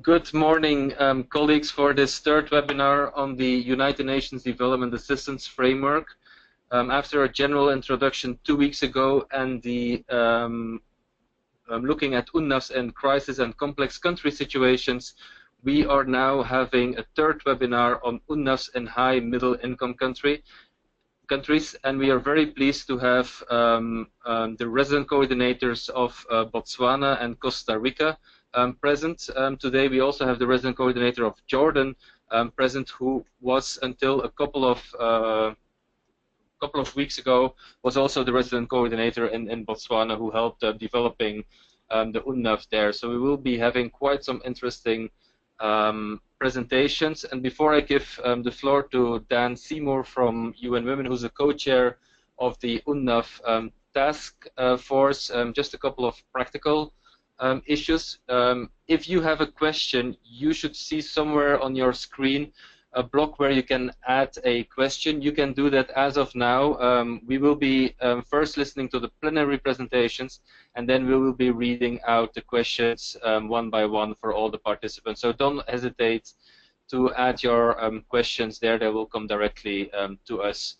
Good morning, colleagues, for this third webinar on the United Nations Development Assistance Framework. After a general introduction 2 weeks ago and the looking at UNDAFs and crisis and complex country situations, we are now having a third webinar on UNDAFs and high middle income countries, and we are very pleased to have the resident coordinators of Botswana and Costa Rica present. Today we also have the resident coordinator of Jordan present, who was until a couple of weeks ago was also the resident coordinator in Botswana, who helped developing the UNDAF there. So we will be having quite some interesting presentations. And before I give the floor to Dan Seymour from UN Women, who's a co-chair of the UNDAF task force, just a couple of practical issues. If you have a question, you should see somewhere on your screen a block where you can add a question. You can do that as of now. We will be first listening to the plenary presentations, and then we will be reading out the questions one by one for all the participants. So don't hesitate to add your questions there. They will come directly to us.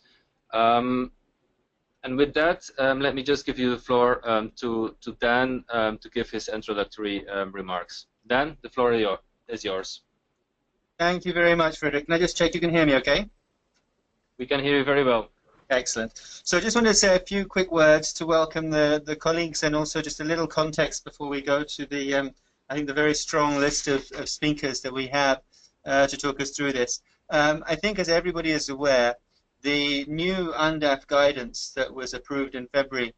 And with that, let me just give you the floor to Dan to give his introductory remarks. Dan, the floor is yours. Thank you very much, Frederick. Can I just check you can hear me okay? We can hear you very well. Excellent. So I just wanted to say a few quick words to welcome the colleagues, and also just a little context before we go to the, I think, the very strong list of speakers that we have to talk us through this. I think, as everybody is aware, the new UNDAF guidance that was approved in February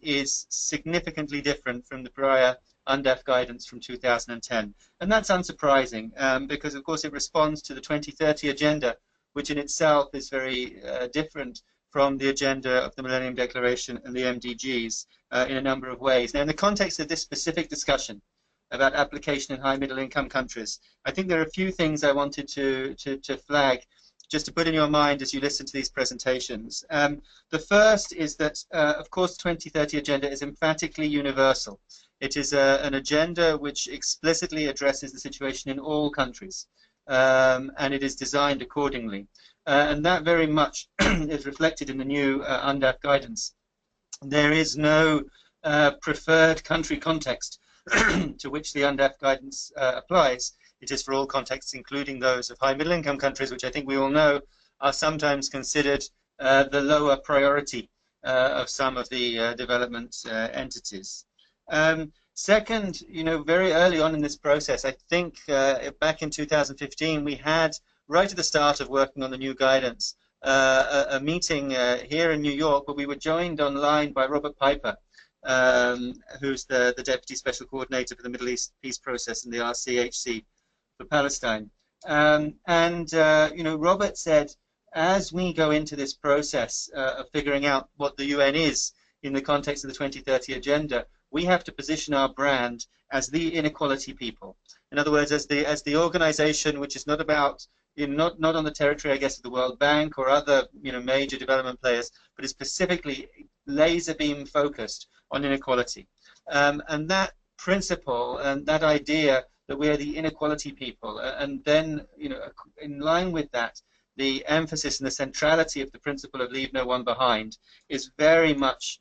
is significantly different from the prior UNDAF guidance from 2010. And that's unsurprising because, of course, it responds to the 2030 agenda, which in itself is very different from the agenda of the Millennium Declaration and the MDGs in a number of ways. Now, in the context of this specific discussion about application in high middle income countries, I think there are a few things I wanted to flag just to put in your mind as you listen to these presentations. The first is that, of course, the 2030 agenda is emphatically universal. It is an agenda which explicitly addresses the situation in all countries, and it is designed accordingly. And that very much is reflected in the new UNDAF guidance. There is no preferred country context to which the UNDAF guidance applies. It is for all contexts, including those of high middle income countries, which I think we all know are sometimes considered the lower priority of some of the development entities. Second, very early on in this process, I think back in 2015, we had, right at the start of working on the new guidance, a meeting here in New York where we were joined online by Robert Piper, who's the Deputy Special Coordinator for the Middle East Peace Process in the RCHC for Palestine. Robert said, as we go into this process of figuring out what the UN is in the context of the 2030 agenda, we have to position our brand as the inequality people. In other words, as the organization which is not about, not on the territory, I guess, of the World Bank or other major development players, but is specifically laser beam focused on inequality. And that principle and that idea that we are the inequality people, and then in line with that, the emphasis and the centrality of the principle of leave no one behind is very much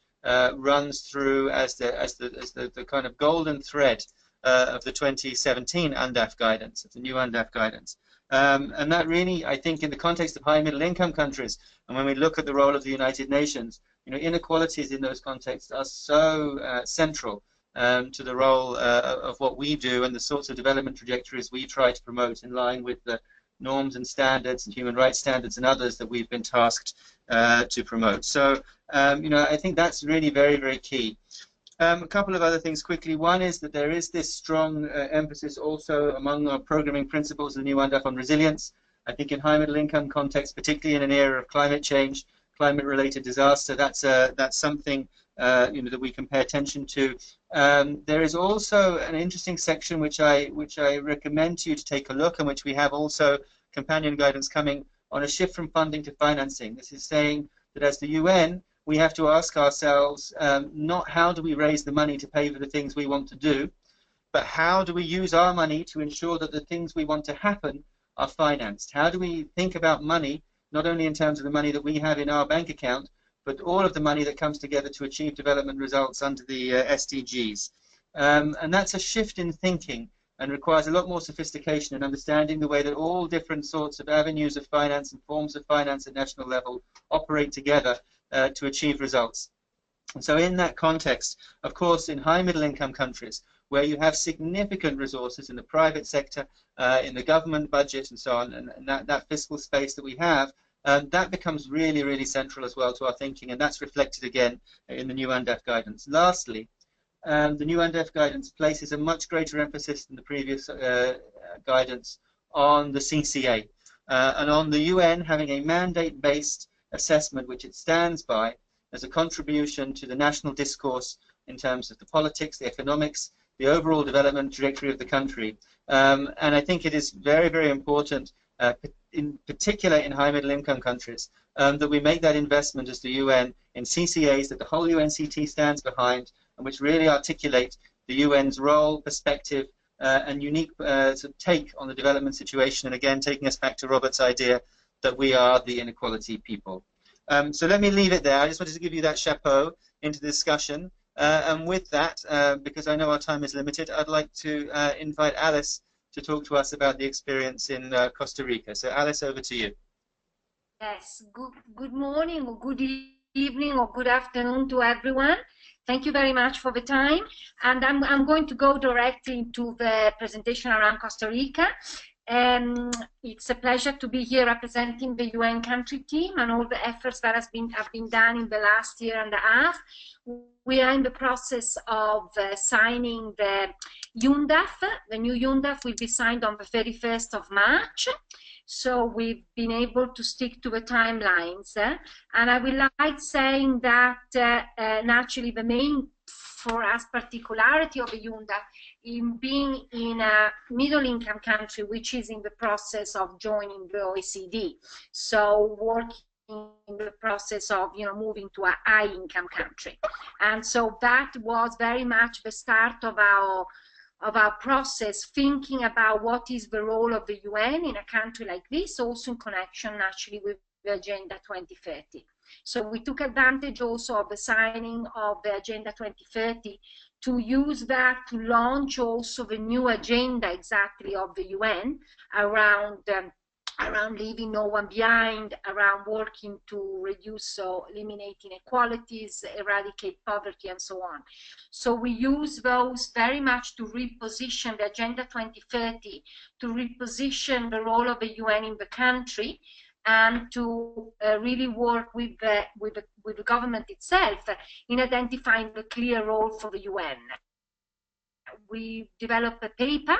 runs through as the kind of golden thread of the 2017 UNDAF guidance, of the new UNDAF guidance. And that really, I think, in the context of high middle income countries, and when we look at the role of the United Nations, inequalities in those contexts are so central to the role of what we do and the sorts of development trajectories we try to promote in line with the norms and standards and human rights standards and others that we've been tasked to promote. So, I think that's really very, very key. A couple of other things quickly. One is that there is this strong emphasis also among our programming principles of the new UNDAF on resilience. I think in high middle income context, particularly in an era of climate change, climate-related disaster, that's something that we can pay attention to. There is also an interesting section which I recommend to you to take a look, and which we have also companion guidance coming on, a shift from funding to financing. This is saying that as the UN, we have to ask ourselves not how do we raise the money to pay for the things we want to do, but how do we use our money to ensure that the things we want to happen are financed? How do we think about money, not only in terms of the money that we have in our bank account, but all of the money that comes together to achieve development results under the SDGs? And that's a shift in thinking and requires a lot more sophistication and understanding the way that all different sorts of avenues of finance and forms of finance at national level operate together to achieve results. And so in that context, of course, in high middle income countries, where you have significant resources in the private sector, in the government budget and so on, and that fiscal space that we have, that becomes really, really central as well to our thinking, and that's reflected again in the new UNDAF guidance. Lastly, the new UNDAF guidance places a much greater emphasis than the previous guidance on the CCA and on the UN having a mandate-based assessment which it stands by as a contribution to the national discourse in terms of the politics, the economics, the overall development trajectory of the country. And I think it is very, very important, in particular in high middle income countries, that we make that investment as the UN in CCAs that the whole UNCT stands behind, and which really articulate the UN's role, perspective, and unique sort of take on the development situation, and again taking us back to Robert's idea that we are the inequality people. So let me leave it there. I just wanted to give you that chapeau into the discussion. And with that, because I know our time is limited, I'd like to invite Alice to talk to us about the experience in Costa Rica. So Alice, over to you. Yes, good morning or good evening or good afternoon to everyone. Thank you very much for the time. And I'm going to go directly into the presentation around Costa Rica. It's a pleasure to be here representing the UN country team and all the efforts that have been done in the last year and a half. We are in the process of signing the UNDAF. The new UNDAF will be signed on the 31st of March. So we've been able to stick to the timelines. And I will like saying that naturally the main, for us, particularity of the UNDAF in being in a middle-income country which is in the process of joining the OECD. So working in the process of moving to a high-income country. And so that was very much the start of our process, thinking about what is the role of the UN in a country like this, also in connection naturally with the Agenda 2030. So we took advantage also of the signing of the Agenda 2030 to use that to launch also the new agenda exactly of the UN around leaving no one behind, around working to reduce or eliminate inequalities, eradicate poverty, and so on. So we use those very much to reposition the Agenda 2030, to reposition the role of the UN in the country, and to really work with the government itself in identifying the clear role for the UN. We developed a paper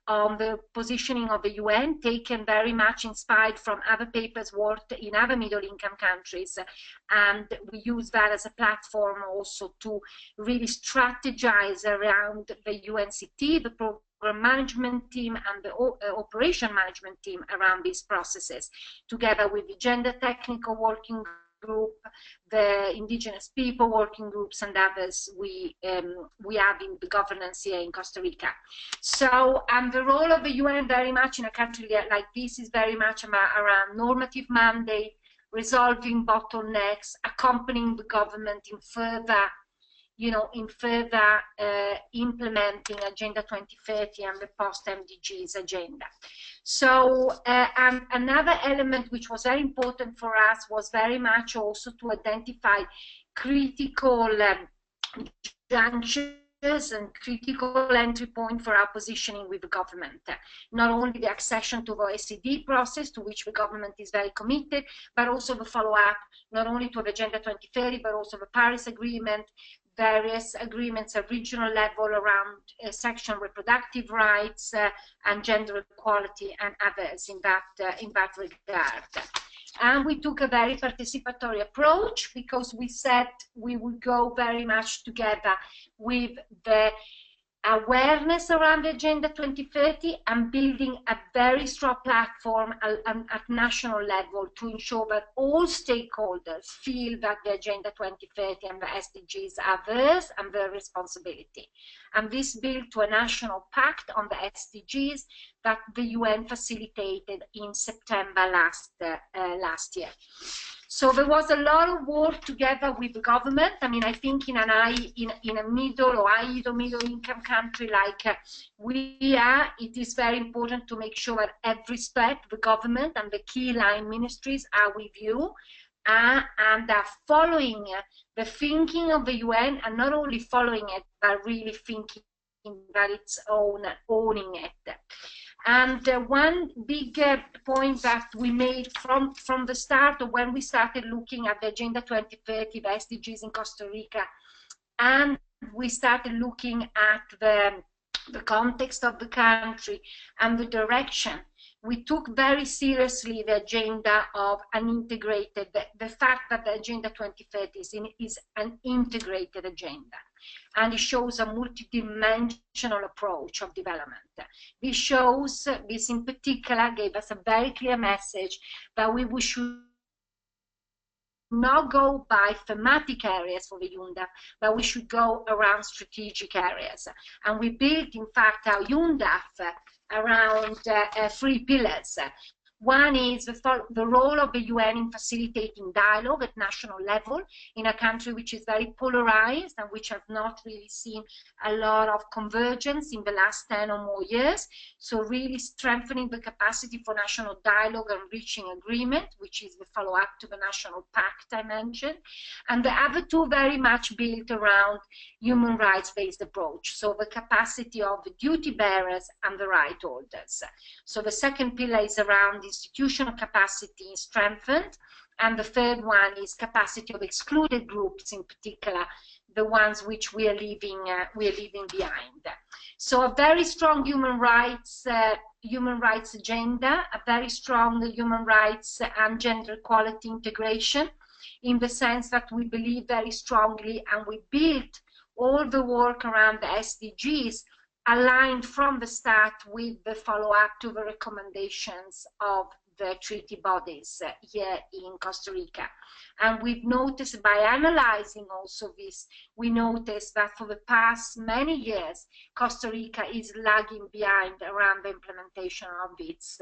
on the positioning of the UN, taken very much inspired from other papers worked in other middle-income countries, and we use that as a platform also to really strategize around the UNCT, the program management team, and the operation management team around these processes, together with the gender technical working group, the indigenous people working groups, and others we have in the governance here in Costa Rica. So the role of the UN very much in a country like this is very much around normative mandate, resolving bottlenecks, accompanying the government in further implementing Agenda 2030 and the post-MDGs agenda. So another element which was very important for us was very much also to identify critical junctures and critical entry point for our positioning with the government. Not only the accession to the OECD process, to which the government is very committed, but also the follow-up, not only to the Agenda 2030, but also the Paris Agreement, various agreements at regional level around sexual reproductive rights and gender equality and others in that regard. And we took a very participatory approach because we said we would go very much together with the awareness around the Agenda 2030 and building a very strong platform at national level to ensure that all stakeholders feel that the Agenda 2030 and the SDGs are theirs and their responsibility. And this built to a national pact on the SDGs that the UN facilitated in September last year. So there was a lot of work together with the government. I mean, I think in a middle or high to middle income country like we are, it is very important to make sure that every step the government and the key line ministries are with you and are following the thinking of the UN, and not only following it, but really thinking that it's owning it. And one big point that we made from the start of when we started looking at the Agenda 2030, the SDGs in Costa Rica, and we started looking at the context of the country and the direction, we took very seriously the agenda of an integrated, the fact that the Agenda 2030 is an integrated agenda. And it shows a multidimensional approach of development. This in particular gave us a very clear message that we should not go by thematic areas for the UNDAF, but we should go around strategic areas. And we built, in fact, our UNDAF around 3 pillars. One is the role of the UN in facilitating dialogue at national level in a country which is very polarized and which has not really seen a lot of convergence in the last 10 or more years. So really strengthening the capacity for national dialogue and reaching agreement, which is the follow-up to the national pact I mentioned. And the other two very much built around human rights-based approach. So the capacity of the duty bearers and the right holders. So the second pillar is around institutional capacity strengthened, and the third one is capacity of excluded groups, in particular the ones which we are leaving behind. So a very strong human rights agenda, a very strong human rights and gender equality integration, in the sense that we believe very strongly, and we built all the work around the SDGs aligned from the start with the follow-up to the recommendations of the treaty bodies here in Costa Rica. And we've noticed, by analyzing also this, we noticed that for the past many years, Costa Rica is lagging behind around the implementation of its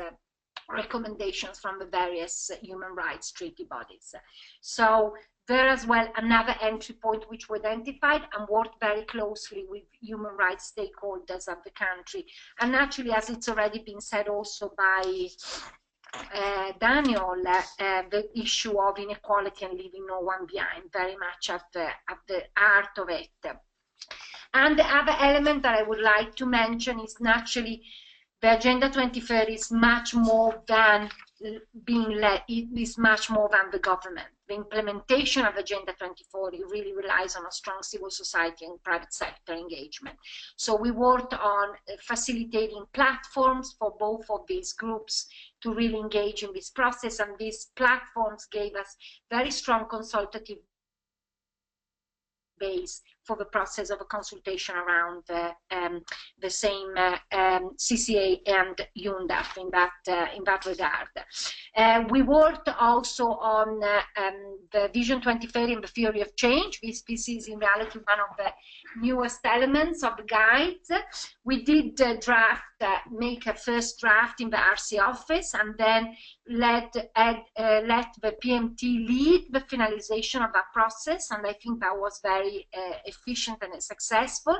recommendations from the various human rights treaty bodies. So there as well, another entry point which we identified and worked very closely with human rights stakeholders of the country. And naturally, as it's already been said also by Daniel, the issue of inequality and leaving no one behind, very much at the heart of it. And the other element that I would like to mention is naturally the Agenda 2030 is much more than being led, it is much more than the government. The implementation of Agenda 2040 really relies on a strong civil society and private sector engagement. So we worked on facilitating platforms for both of these groups to really engage in this process, and these platforms gave us very strong consultative base for the process of a consultation around the same CCA and UNDAF in that regard. We worked also on the Vision 2030 and the theory of change. This is in reality one of the newest elements of the guides. We did make a first draft in the RC office, and then let the PMT lead the finalization of that process, and I think that was very efficient and successful.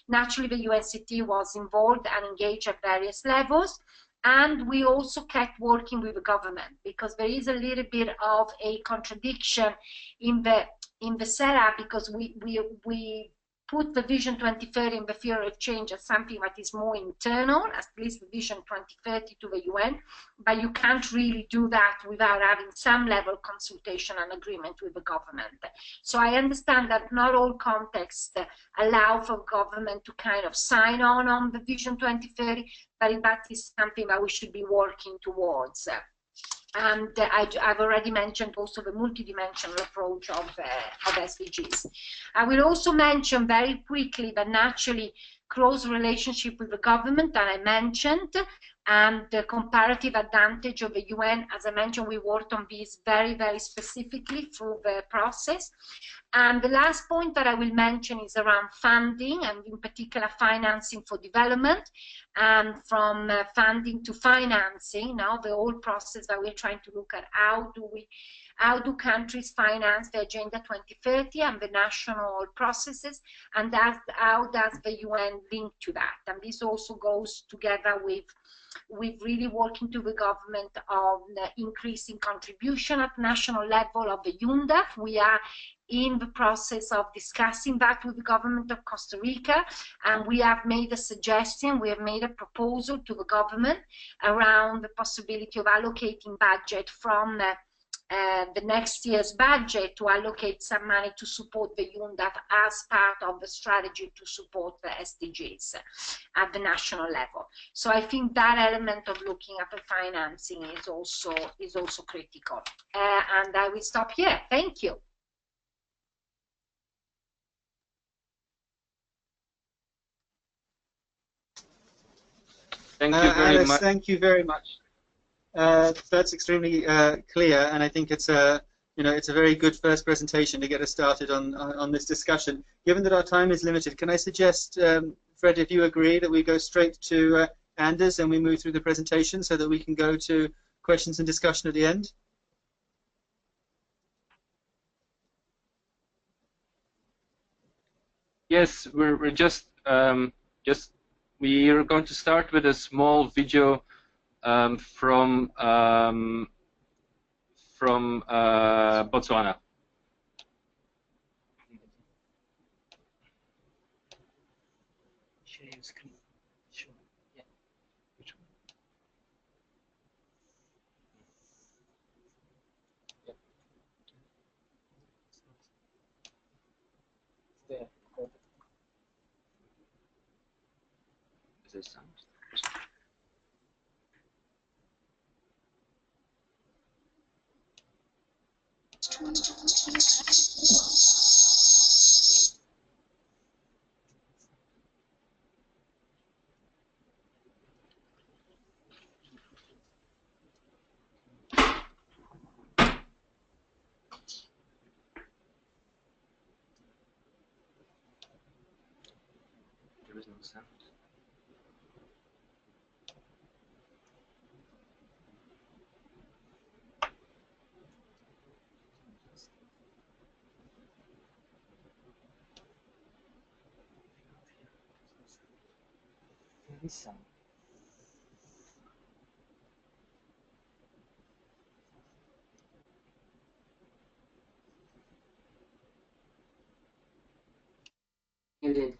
Naturally, the UNCT was involved and engaged at various levels, and we also kept working with the government, because there is a little bit of a contradiction in the setup, because we put the Vision 2030 and the theory of change as something that is more internal, at least the Vision 2030 to the UN, but you can't really do that without having some level of consultation and agreement with the government. So I understand that not all contexts allow for government to kind of sign on the Vision 2030, but that is something that we should be working towards. And I've already mentioned also the multidimensional approach of SDGs. I will also mention very quickly that naturally close relationship with the government that I mentioned, and the comparative advantage of the UN. As I mentioned, we worked on this very, very specifically through the process. And the last point that I will mention is around funding, and in particular financing for development, and from funding to financing. Now the whole process that we're trying to look at, how do countries finance the Agenda 2030 and the national processes, and how does the UN link to that? And this also goes together with really working to the government on increasing contribution at national level of the UNDAF. We are in the process of discussing that with the government of Costa Rica, and we have made a suggestion, we have made a proposal to the government around the possibility of allocating budget from the next year's budget to allocate some money to support the UNDAF as part of the strategy to support the SDGs at the national level. So I think that element of looking at the financing is also critical. And I will stop here. Thank you. Thank you very Alice, much. thank you very much. That's extremely clear, and I think it's a it's a very good first presentation to get us started on this discussion. Given that our time is limited, can I suggest, Fred, if you agree, that we go straight to Anders and we move through the presentation so that we can go to questions and discussion at the end? Yes, we're just we are going to start with a small video from Botswana. Share screen. Sure. Yeah. Which one? Yeah. It's there. Is this sound? There is no sound. There is some. Muted.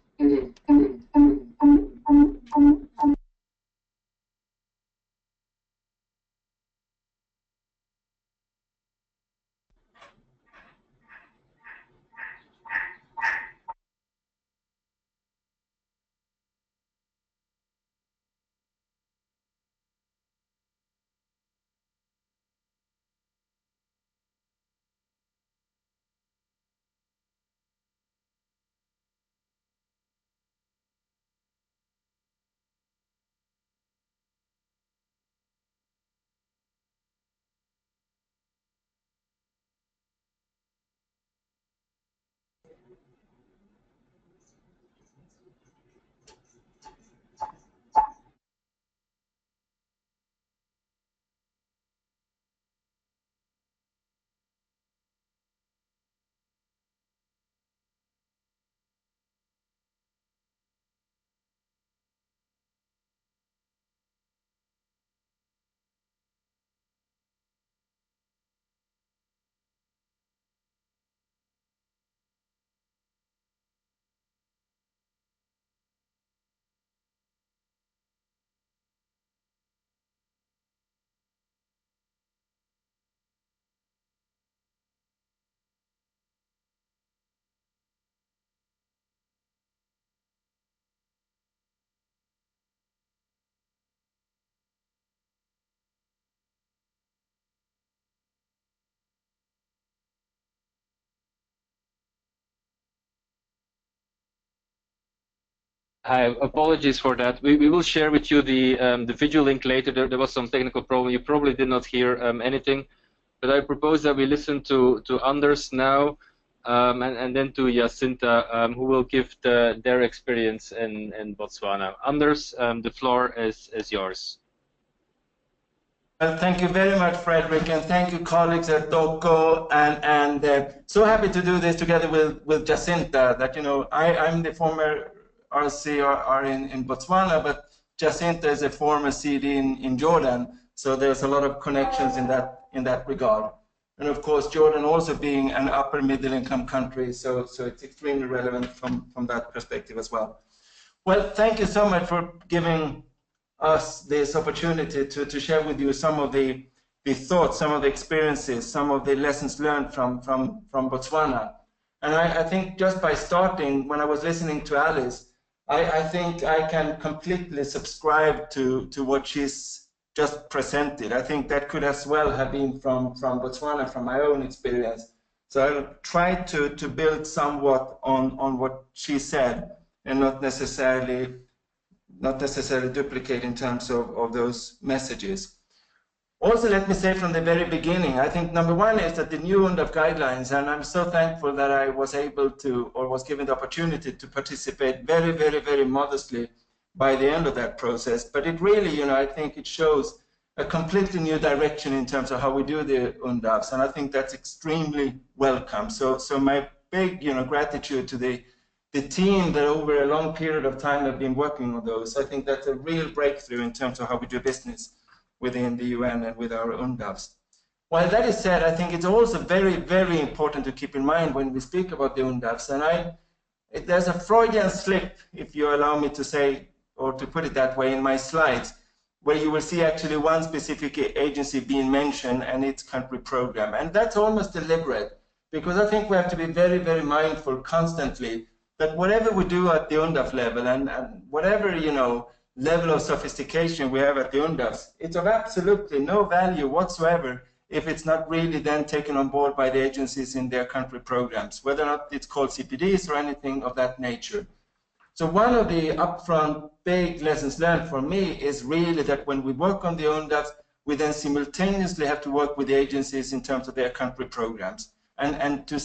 Hi, apologies for that. We will share with you the video link later. There was some technical problem. You probably did not hear anything, but I propose that we listen to Anders now, and then to Jacinta, who will give their experience in Botswana. Anders, the floor is yours. Well, thank you very much, Frederick, and thank you, colleagues at DOCO, and so happy to do this together with Jacinta. That I'm the former RCR in Botswana, but Jacinta is a former CD in Jordan, so there's a lot of connections in that regard. And of course, Jordan also being an upper middle income country, so it's extremely relevant from that perspective as well. Well, thank you so much for giving us this opportunity to share with you some of the thoughts, some of the experiences, some of the lessons learned from Botswana. And I think just by starting, when I was listening to Alice, I think I can completely subscribe to what she's just presented. I think that could as well have been from Botswana, from my own experience. So I'll try to build somewhat on what she said, and not necessarily duplicate in terms of those messages. Also, let me say from the very beginning, I think number one is that the new UNDAF guidelines, and I'm so thankful that I was able to, or was given the opportunity to participate very, very, very modestly by the end of that process. But it really, I think it shows a completely new direction in terms of how we do the UNDAFs, and I think that's extremely welcome. So my big, gratitude to the team that over a long period of time have been working on those. I think that's a real breakthrough in terms of how we do business within the UN and with our UNDAFs. While that is said, I think it's also very, very important to keep in mind when we speak about the UNDAFs, and there's a Freudian slip, if you allow me to say, or to put it that way, in my slides, where you will see actually one specific agency being mentioned and its country program. And that's almost deliberate, because I think we have to be very, very mindful constantly that whatever we do at the UNDAF level, and whatever, level of sophistication we have at the UNDAFs, it's of absolutely no value whatsoever if it's not really then taken on board by the agencies in their country programs, whether or not it's called CPDs or anything of that nature. So one of the upfront big lessons learned for me is really that when we work on the UNDAFs, we then simultaneously have to work with the agencies in terms of their country programs. And to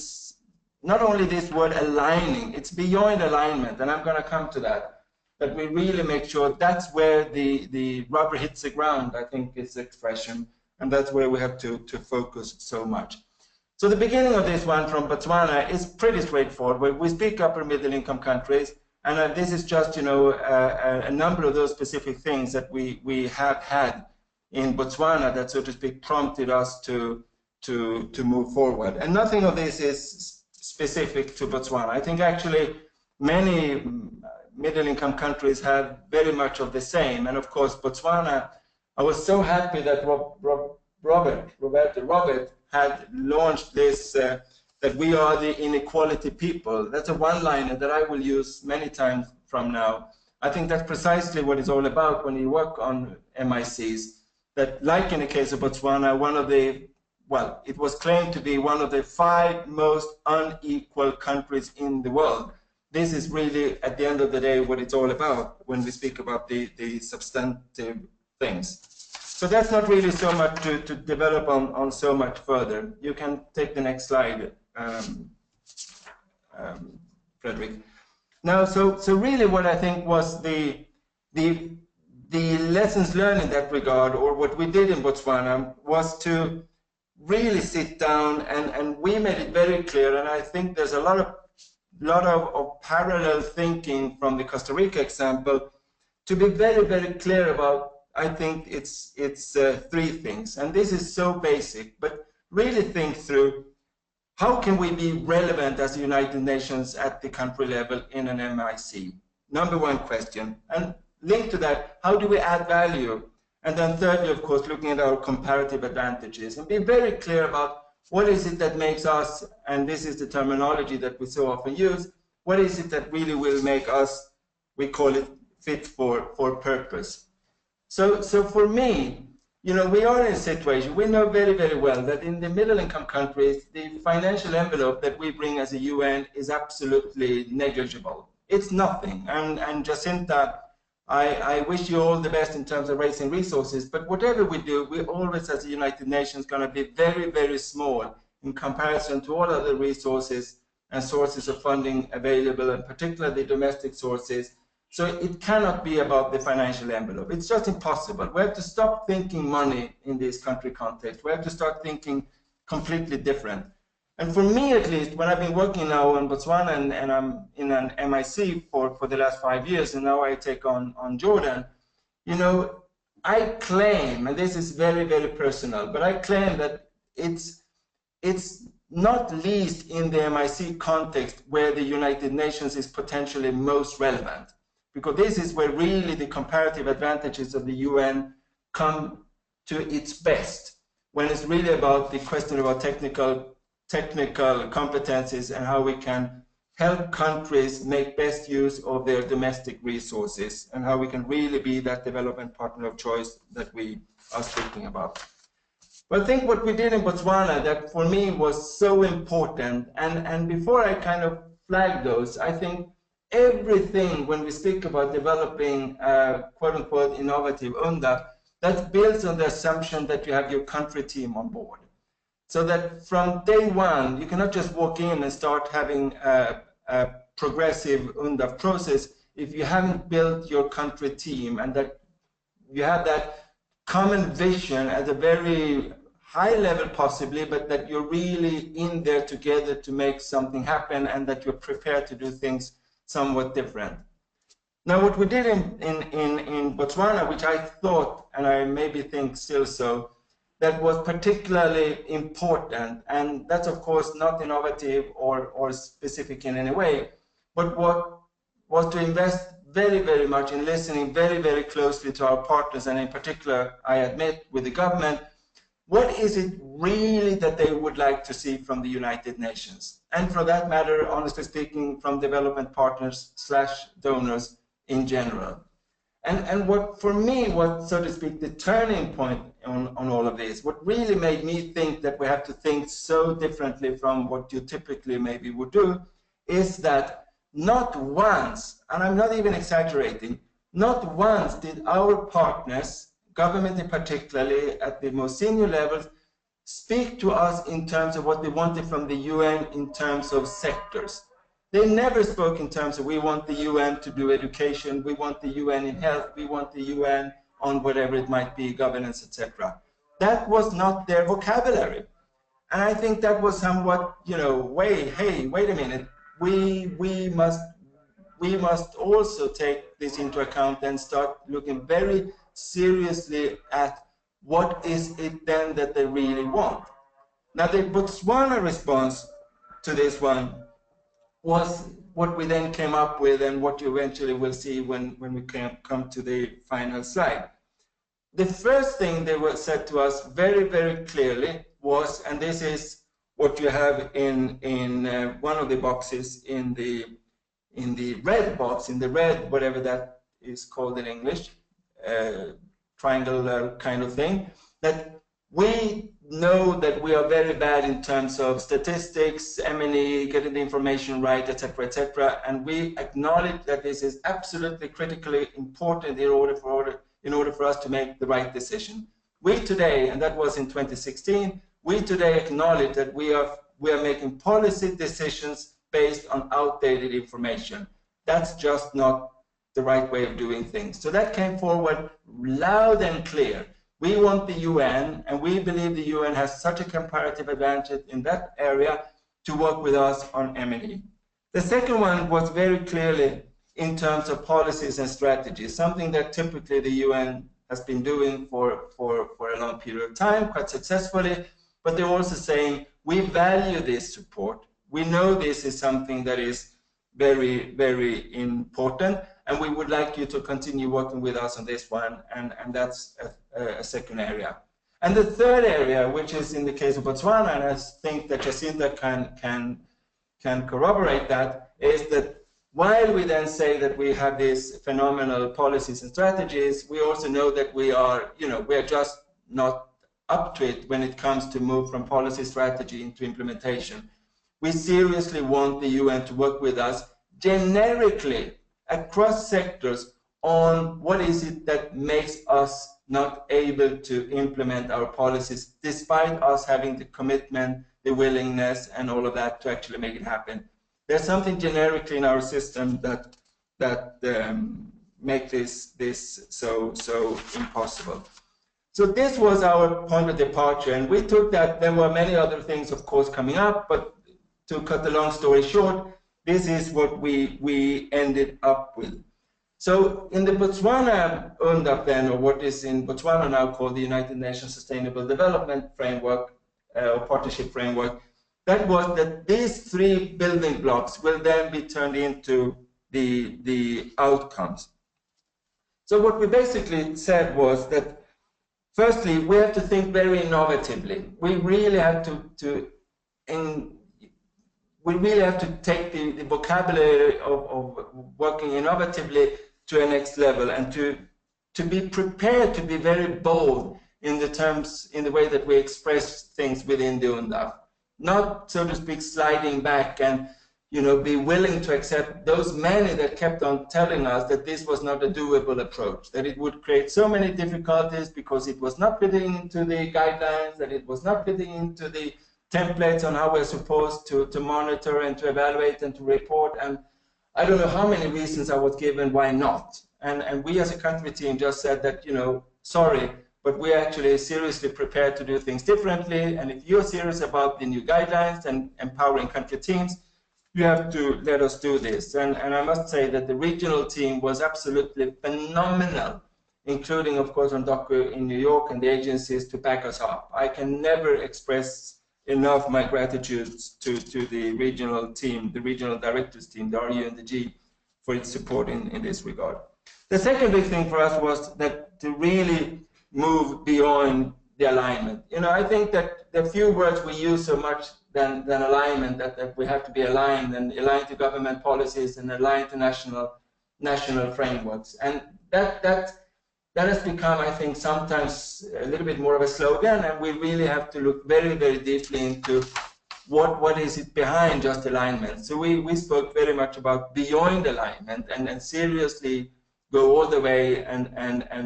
not only this word aligning, it's beyond alignment, and I'm going to come to that. But we really make sure that's where the rubber hits the ground, I think is the expression, and that's where we have to focus so much. So the beginning of this one from Botswana is pretty straightforward. We speak upper middle income countries, and this is just a number of those specific things that we have had in Botswana that, so to speak, prompted us to move forward. And nothing of this is specific to Botswana. I think actually many middle-income countries have very much of the same. And of course, Botswana, I was so happy that Robert had launched this, that we are the inequality people. That's a one-liner that I will use many times from now. I think that's precisely what it's all about when you work on MICs. That, like in the case of Botswana, it was claimed to be one of the 5 most unequal countries in the world. This is really, at the end of the day, what it's all about when we speak about the substantive things. So that's not really so much to develop on so much further. You can take the next slide, Frederick. Now, so really what I think was the lessons learned in that regard, or what we did in Botswana, was to really sit down, and we made it very clear, and I think there's a lot of parallel thinking from the Costa Rica example, to be very, very clear about, I think it's 3 things. And this is so basic, but really think through, how can we be relevant as the United Nations at the country level in an MIC? Number 1 question. And linked to that, how do we add value? And then thirdly, of course, looking at our comparative advantages, and be very clear about what is it that makes us, and this is the terminology that we so often use, what is it that really will make us, we call it fit for purpose. So for me, we are in a situation, we know very, very well that in the middle income countries, the financial envelope that we bring as a UN is absolutely negligible. it's nothing. And Jacinta, I wish you all the best in terms of raising resources, but whatever we do, we always, as the United Nations, going to be very, very small in comparison to all other resources and sources of funding available, and particularly domestic sources. So it cannot be about the financial envelope. It's just impossible. We have to stop thinking money in this country context. We have to start thinking completely different. And for me, at least, when I've been working now in Botswana, and I'm in an MIC for the last 5 years, and now I take on Jordan, you know, I claim, and this is very, very personal, but I claim that it's not least in the MIC context where the United Nations is potentially most relevant, because this is where really the comparative advantages of the UN come to its best, when it's really about the question about technical competencies and how we can help countries make best use of their domestic resources, and how we can really be that development partner of choice that we are speaking about. But I think what we did in Botswana that for me was so important, and before I kind of flag those, I think everything when we speak about developing quote-unquote innovative UNDAF, that builds on the assumption that you have your country team on board. So that from day one, you cannot just walk in and start having a progressive UNDAF process if you haven't built your country team, and that you have that common vision at a very high level possibly, but that you're really in there together to make something happen, and that you're prepared to do things somewhat different. Now, what we did in Botswana, which I thought, and I maybe think still so, that was particularly important, and that's of course not innovative or specific in any way, but what was to invest very, very much in listening very, very closely to our partners, and in particular, I admit, with the government, what is it really that they would like to see from the United Nations? And for that matter, honestly speaking, from development partners / donors in general. And what, for me, what, so to speak, the turning point on all of this, what really made me think that we have to think so differently from what you typically maybe would do, is that not once, and I'm not even exaggerating, not once did our partners, government in particularly, at the most senior levels, speak to us in terms of what they wanted from the UN in terms of sectors. They never spoke in terms of we want the UN to do education, we want the UN in health, we want the UN on whatever it might be, governance, etc. That was not their vocabulary. And I think that was somewhat, you know, hey, wait a minute, we must also take this into account and start looking very seriously at what is it then that they really want. Now, the Botswana response to this one was what we then came up with, and what you eventually will see when we come to the final slide. The first thing they were said to us very, very clearly was, and this is what you have in one of the boxes in the red box, in the red, whatever that is called in English, triangle kind of thing, that we know that we are very bad in terms of statistics, M&E, getting the information right, etc., and we acknowledge that this is absolutely critically important in order for us to make the right decision. We today, and that was in 2016, we today acknowledge that we are making policy decisions based on outdated information. That's just not the right way of doing things. So that came forward loud and clear. We want the UN, and we believe the UN has such a comparative advantage in that area to work with us on M&E. The second one was very clearly in terms of policies and strategies, something that typically the UN has been doing for a long period of time, quite successfully, but they're also saying, we value this support. We know this is something that is very, very important, and we would like you to continue working with us on this one, and that's a second area. And the third area, which is in the case of Botswana, and I think that Jacinta can corroborate that, is that while we then say that we have these phenomenal policies and strategies, we also know that we are just not up to it when it comes to move from policy strategy into implementation. We seriously want the UN to work with us generically across sectors on what is it that makes us not able to implement our policies, despite us having the commitment, the willingness, and all of that to actually make it happen. There's something generically in our system that make this so impossible. So this was our point of departure, and we took that. There were many other things, of course, coming up, but to cut the long story short, this is what we ended up with. So in the Botswana UNDAF then, or what is in Botswana now called the United Nations Sustainable Development Framework, or Partnership Framework, that was that these 3 building blocks will then be turned into the outcomes. So what we basically said was that, firstly, we have to think very innovatively. We really have to take the vocabulary of working innovatively to a next level, and to be prepared to be very bold in the way that we express things within the UNDAF. Not, so to speak, sliding back and be willing to accept those many that kept on telling us that this was not a doable approach, that it would create so many difficulties because it was not fitting into the guidelines, that it was not fitting into the templates on how we're supposed to monitor and to evaluate and to report. And I don't know how many reasons I was given why not. And we as a country team just said that, sorry, but we're actually seriously prepared to do things differently. And if you're serious about the new guidelines and empowering country teams, you have to let us do this. And I must say that the regional team was absolutely phenomenal, including, of course, UNDAF in New York and the agencies to back us up. I can never express enough my gratitude to the regional team, the regional directors team, the RU and the G, for its support in this regard. The second big thing for us was that to really move beyond the alignment. I think that the few words we use so much than alignment, that we have to be aligned and aligned to government policies and aligned to national frameworks. And that has become, I think, sometimes a little bit more of a slogan, and we really have to look very, very deeply into what is it behind just alignment. So we spoke very much about beyond alignment and seriously go all the way and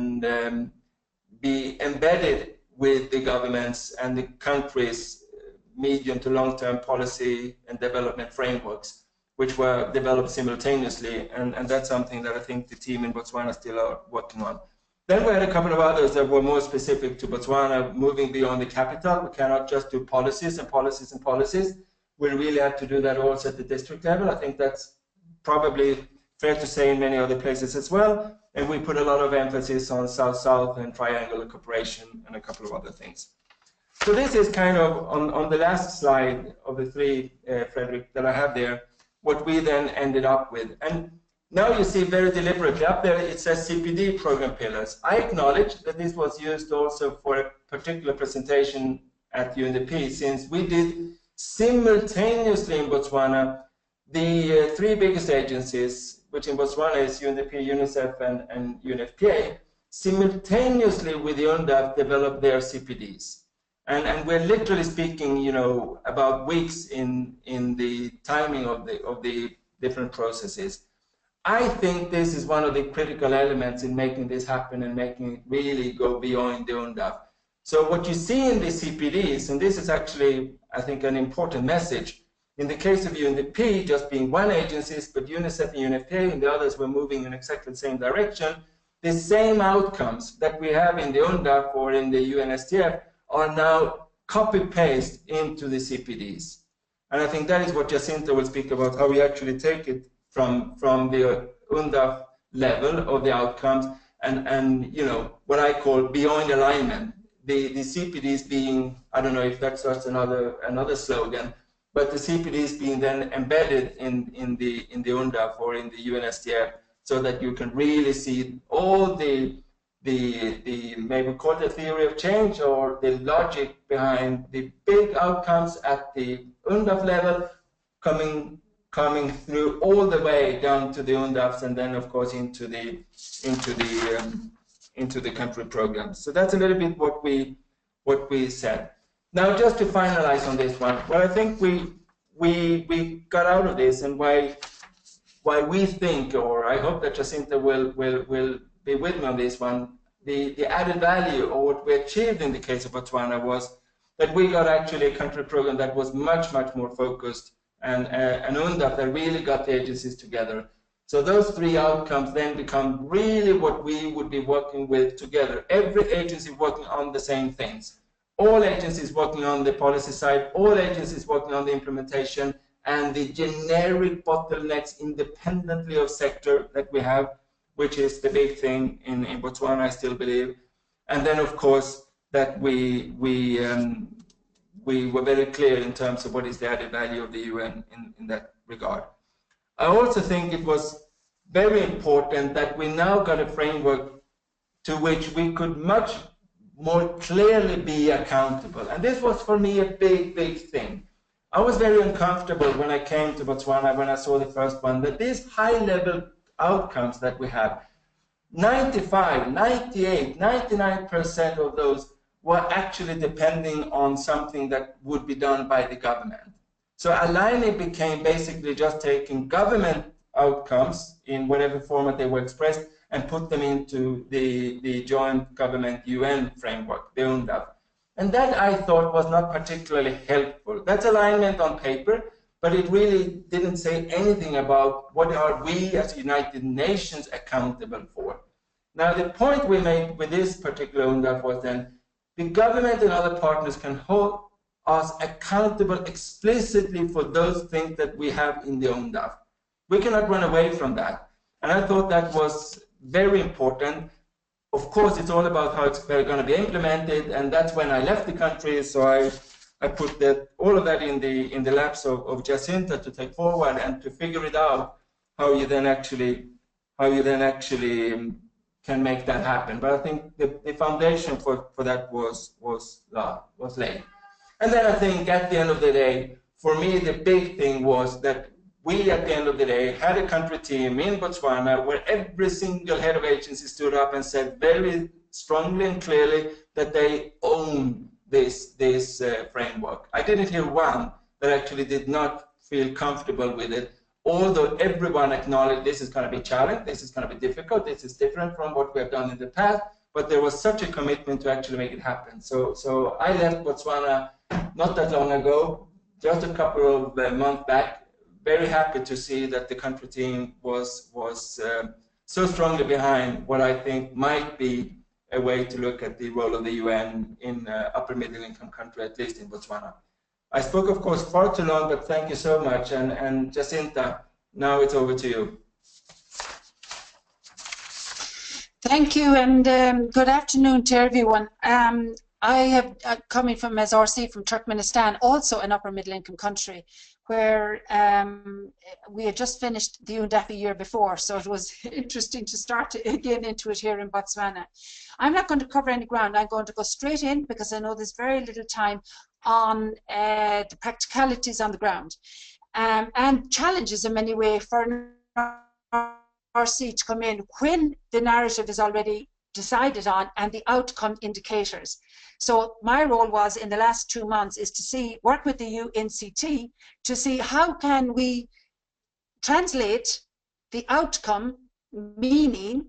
be embedded with the governments and the countries' medium to long-term policy and development frameworks, which were developed simultaneously, and that's something that I think the team in Botswana still are working on. Then we had a couple of others that were more specific to Botswana, moving beyond the capital. We cannot just do policies and policies and policies. We really have to do that also at the district level. I think that's probably fair to say in many other places as well. And we put a lot of emphasis on South-South and triangular cooperation and a couple of other things. So this is kind of on the last slide of the 3, Frederick, that I have there, what we then ended up with. And now you see very deliberately up there it says CPD program pillars. I acknowledge that this was used also for a particular presentation at UNDP, since we did simultaneously in Botswana the 3 biggest agencies, which in Botswana is UNDP, UNICEF, and UNFPA, simultaneously with the UNDAF developed their CPDs. And we're literally speaking, about weeks in the timing of the different processes. I think this is one of the critical elements in making this happen and making it really go beyond the UNDAF. So what you see in the CPDs, and this is actually, I think, an important message, in the case of UNDP just being one agency, but UNICEF and UNFPA and the others were moving in exactly the same direction, the same outcomes that we have in the UNDAF or in the UNSTF are now copy-paste into the CPDs. And I think that is what Jacinta will speak about, how we actually take it from the UNDAF level of the outcomes and what I call beyond alignment. The CPDs being, I don't know if that's just another slogan, but the CPDs being then embedded in the UNDAF or in the UNSTF, so that you can really see all the maybe call it the theory of change or the logic behind the big outcomes at the UNDAF level coming through all the way down to the UNDAFs and then of course into the country programs. So that's a little bit what we said. Now just to finalize on this one, what I think we got out of this and why why we think, or I hope that Jacinta will be with me on this one, the added value, or what we achieved in the case of Botswana, was that we got actually a country program that was much more focused, and an UNDAF that really got the agencies together. So those three outcomes then become really what we would be working with together. Every agency working on the same things. All agencies working on the policy side, all agencies working on the implementation, and the generic bottlenecks independently of sector that we have, which is the big thing in Botswana, I still believe. And then, of course, that we were very clear in terms of what is the added value of the UN in that regard. I also think it was very important that we now got a framework to which we could much more clearly be accountable. And this was for me a big thing. I was very uncomfortable when I came to Botswana, when I saw the first one, that these high-level outcomes that we have, 95, 98, 99% of those were actually depending on something that would be done by the government. So aligning became basically just taking government outcomes in whatever format they were expressed and put them into the joint government UN framework, the UNDAF. And that I thought was not particularly helpful. That's alignment on paper, but it really didn't say anything about what are we as United Nations accountable for. Now the point we made with this particular UNDAF was then the government and other partners can hold us accountable explicitly for those things that we have in the UNDAF. We cannot run away from that. And I thought that was very important. Of course, it's all about how it's going to be implemented, and that's when I left the country. So I put all of that in the laps of Jacinta to take forward and to figure it out how you then actually can make that happen. But I think the foundation for that was laid. And then I think at the end of the day, for me, the big thing was that we, at the end of the day, had a country team in Botswana where every single head of agency stood up and said very strongly and clearly that they own this framework. I didn't hear one that actually did not feel comfortable with it, although everyone acknowledged this is going to be challenging, this is going to be difficult, this is different from what we have done in the past, but there was such a commitment to actually make it happen. So I left Botswana not that long ago, just a couple of months back, very happy to see that the country team was so strongly behind what I think might be a way to look at the role of the UN in upper middle income country, at least in Botswana. I spoke, of course, far too long, but thank you so much. And Jacinta, now it's over to you. Thank you, and good afternoon to everyone. I have coming from SRC from Turkmenistan, also an upper middle income country, where we had just finished the UNDAF a year before, so it was interesting to start again into it here in Botswana. I'm not going to cover any ground. I'm going to go straight in because I know there's very little time on the practicalities on the ground and challenges in many ways for an RC to come in when the narrative is already decided on and the outcome indicators. So my role was in the last 2 months is to work with the UNCT to see how can we translate the outcome, meaning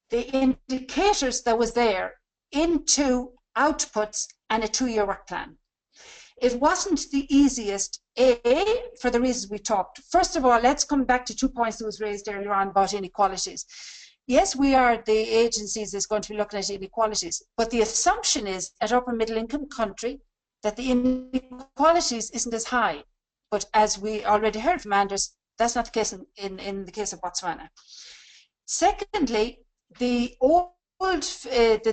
the indicators that was there, into outputs and a 2-year work plan. It wasn't the easiest, for the reasons we talked. First of all, let's come back to 2 points that was raised earlier on about inequalities. Yes, we are, the agencies is going to be looking at inequalities, but the assumption is at upper middle income country that the inequalities isn't as high. But as we already heard from Anders, that's not the case in the case of Botswana. Secondly, the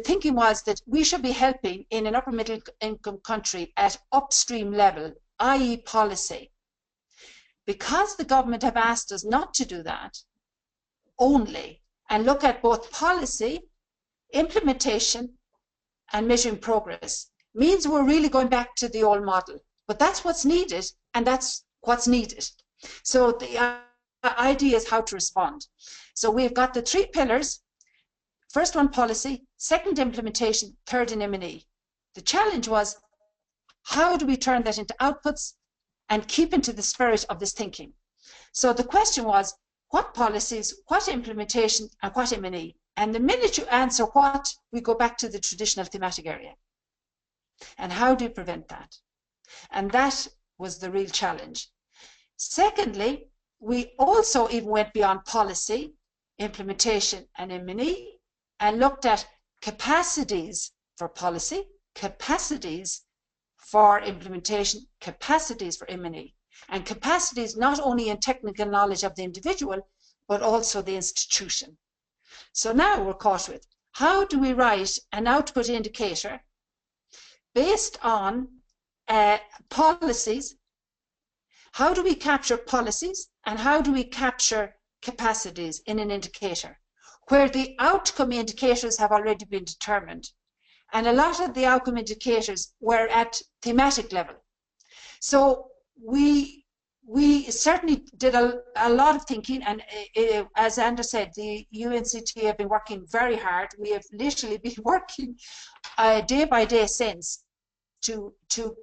thinking was that we should be helping in an upper middle income country at upstream level, i.e. policy. Because the government have asked us not to do that only, and look at both policy, implementation, and measuring progress, means we're really going back to the old model. But that's what's needed, and that's what's needed. So the idea is how to respond. So we've got the 3 pillars. First one, policy. Second, implementation. Third, in M&E. The challenge was, how do we turn that into outputs and keep into the spirit of this thinking? So the question was, what policies, what implementation, and what M&E. And the minute you answer what, we go back to the traditional thematic area. And how do you prevent that? And that was the real challenge. Secondly, we also even went beyond policy, implementation, and M&E, and looked at capacities for policy, capacities for implementation, capacities for M&E, and capacities not only in technical knowledge of the individual, but also the institution. So now we're caught with, how do we write an output indicator based on policies? How do we capture policies, and how do we capture capacities in an indicator where the outcome indicators have already been determined? And a lot of the outcome indicators were at thematic level. So we certainly did a lot of thinking, and as Anders said, the UNCT have been working very hard. We have literally been working day by day since to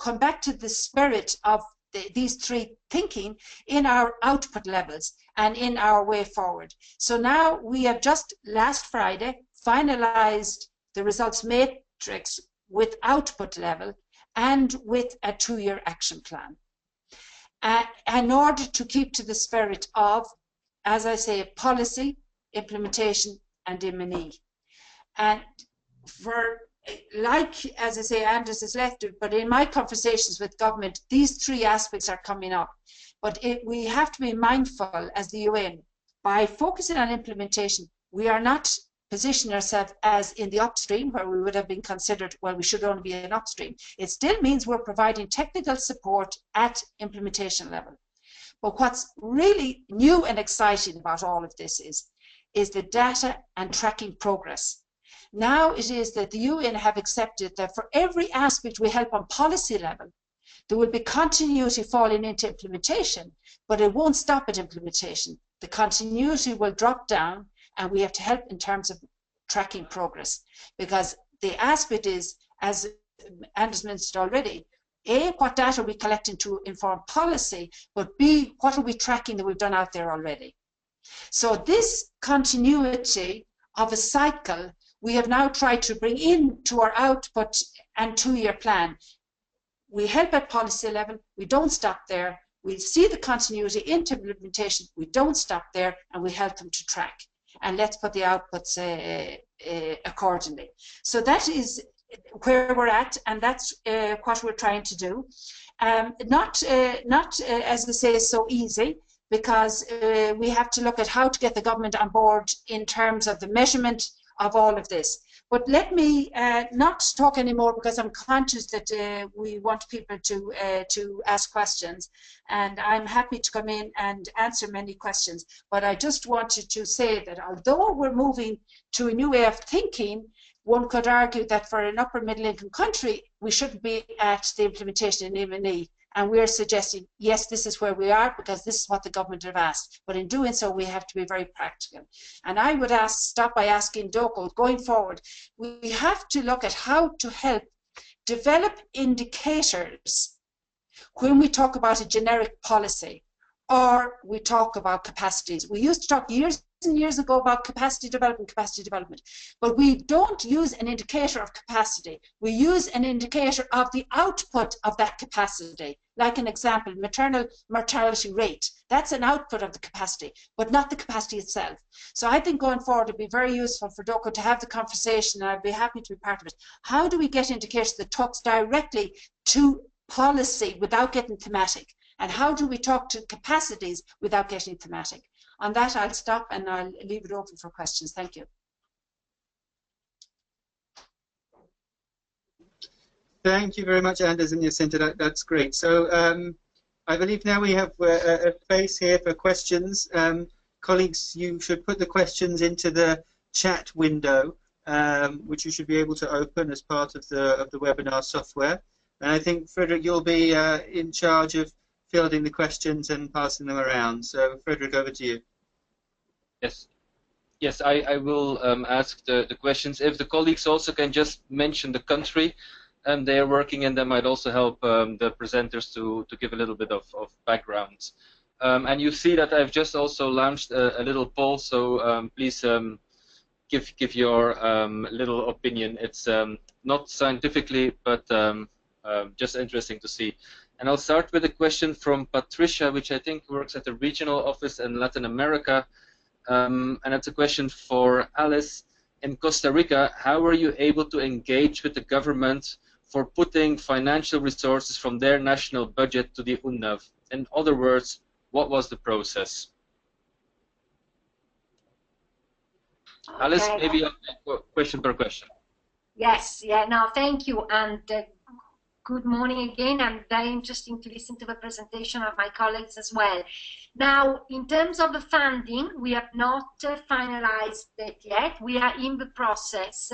come back to the spirit of these three thinking in our output levels and in our way forward. So now we have just last Friday finalized the results matrix with output level and with a 2-year action plan. In order to keep to the spirit of, as I say, policy, implementation, and M&E. And for, like, as I say, Anders has left it, but in my conversations with government, these three aspects are coming up. But we have to be mindful as the UN, by focusing on implementation, we are not positioning ourselves as in the upstream, where we would have been considered, well, we should only be an upstream. It still means we're providing technical support at implementation level. But what's really new and exciting about all of this is the data and tracking progress. Now it is that the UN have accepted that for every aspect we help on policy level, there will be continuity falling into implementation, but it won't stop at implementation. The continuity will drop down, and we have to help in terms of tracking progress, because the aspect is, as Anders mentioned already, A, what data are we collecting to inform policy, but B, what are we tracking that we've done out there already? So this continuity of a cycle, we have now tried to bring into our output and 2-year plan. We help at policy level, we don't stop there. We see the continuity into implementation, we don't stop there, and we help them to track. And let's put the outputs accordingly. So that is where we're at, and that's what we're trying to do. Not as I say, so easy, because we have to look at how to get the government on board in terms of the measurement of all of this. But let me not talk anymore, because I'm conscious that we want people to ask questions, and I'm happy to come in and answer many questions. But I just wanted to say that although we're moving to a new way of thinking, one could argue that for an upper middle income country, we shouldn't be at the implementation in M&E. And we're suggesting, yes, this is where we are, because this is what the government have asked. But in doing so, we have to be very practical. And I would stop by asking DOCO, going forward, we have to look at how to help develop indicators when we talk about a generic policy, or we talk about capacities. We used to talk years and years ago about capacity development, but we don't use an indicator of capacity. We use an indicator of the output of that capacity. Like an example, maternal mortality rate. That's an output of the capacity, but not the capacity itself. So I think going forward, it'd be very useful for DOCO to have the conversation, and I'd be happy to be part of it. How do we get indicators that talks directly to policy without getting thematic? And how do we talk to capacities without getting thematic? On that, I'll stop and I'll leave it open for questions. Thank you. Thank you very much, Anders and Jacinta. That's great. So I believe now we have a space here for questions. Colleagues, you should put the questions into the chat window, which you should be able to open as part of the webinar software. And I think, Frederick, you'll be in charge of fielding the questions and passing them around. So, Frederick, over to you. Yes, I will ask the questions. If the colleagues also can just mention the country they are working in, that might also help the presenters to give a little bit of background. And you see that I've just also launched a little poll, so please give your little opinion. It's not scientifically, but just interesting to see. And I'll start with a question from Patricia, which I think works at the regional office in Latin America. And it's a question for Alice. In Costa Rica, how were you able to engage with the government for putting financial resources from their national budget to the UNDAF? In other words, what was the process? Okay. Alice, maybe a question per question. Yes, yeah, no, thank you. And good morning again, and very interesting to listen to the presentation of my colleagues as well. Now, in terms of the funding, we have not finalized it yet. We are in the process.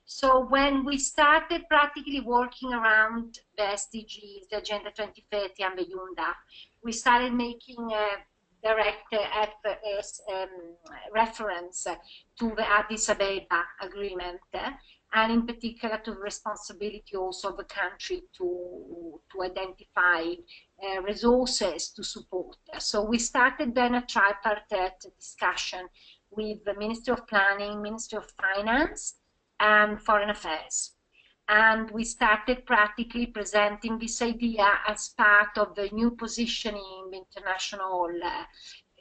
So when we started practically working around the SDGs, the Agenda 2030 and the UNDAF, we started making direct reference to the Addis Ababa agreement, and in particular to the responsibility also of the country to identify resources to support. So we started then a tripartite discussion with the Ministry of Planning, Ministry of Finance, and Foreign Affairs. And we started practically presenting this idea as part of the new positioning in the international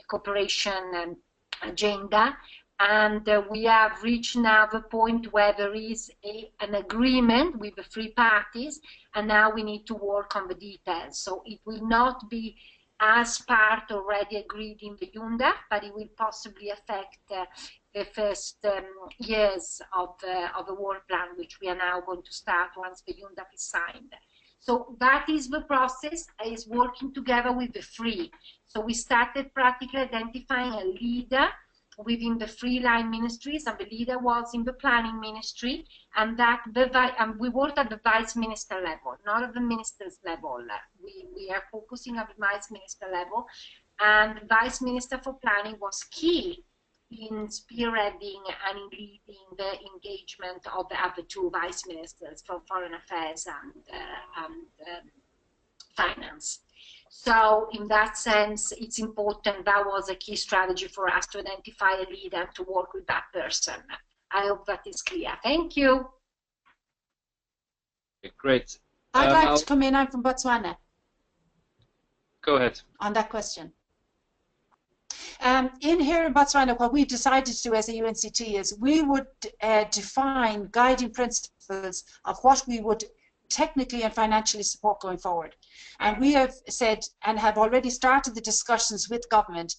cooperation agenda. And we have reached now the point where there is an agreement with the three parties, and now we need to work on the details. So it will not be as part already agreed in the UNDAF, but it will possibly affect the first years of the work plan, which we are now going to start once the UNDAF is signed. So that is the process, is working together with the three. So we started practically identifying a leader within the three line ministries, and the leader was in the planning ministry, and that we worked at the vice minister level, not at the minister's level. We are focusing on the vice minister level, and the vice minister for planning was key in spearheading and in leading the engagement of the other two vice ministers for foreign affairs and finance. So in that sense, it's important. That was a key strategy for us to identify a leader to work with that person. I hope that is clear. Thank you. Okay, great. I'd like to come in. I'm from Botswana. Go ahead. On that question. In here in Botswana, what we decided to do as a UNCT is we would define guiding principles of what we would technically and financially support going forward. And we have said and have already started the discussions with government.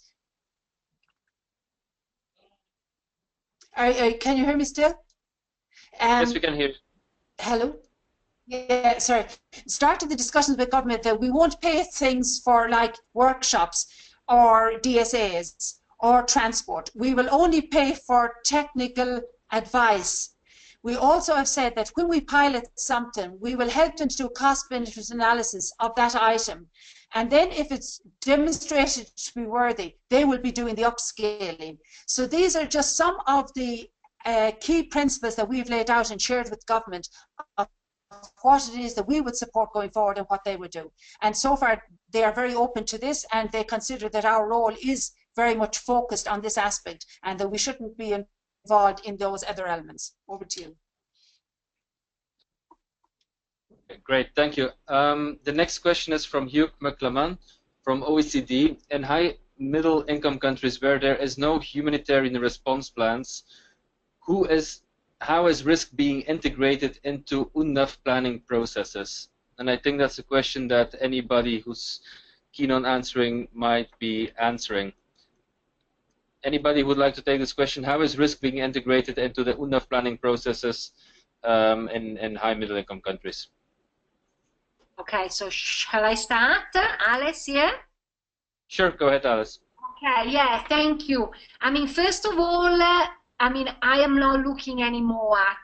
Can you hear me still? Yes, we can hear you. Hello? Yeah, sorry. Started the discussions with government that we won't pay things for like workshops or DSAs or transport. We will only pay for technical advice. We also have said that when we pilot something, we will help them to do a cost-benefit analysis of that item. And then if it's demonstrated to be worthy, they will be doing the upscaling. So these are just some of the key principles that we've laid out and shared with government of what it is that we would support going forward and what they would do. And so far, they are very open to this, and they consider that our role is very much focused on this aspect and that we shouldn't be involved in those other elements. Over to you. Okay, great, thank you. The next question is from Hugh McLaman from OECD. In high middle income countries where there is no humanitarian response plans, how is risk being integrated into UNDAF planning processes? And I think that's a question that anybody who's keen on answering might be answering. Anybody who would like to take this question? How is risk being integrated into the UNDAF planning processes in high middle income countries? Okay, so shall I start? Alice, yeah? Sure, go ahead, Alice. Okay, yeah, thank you. I mean, first of all, I am not looking anymore at,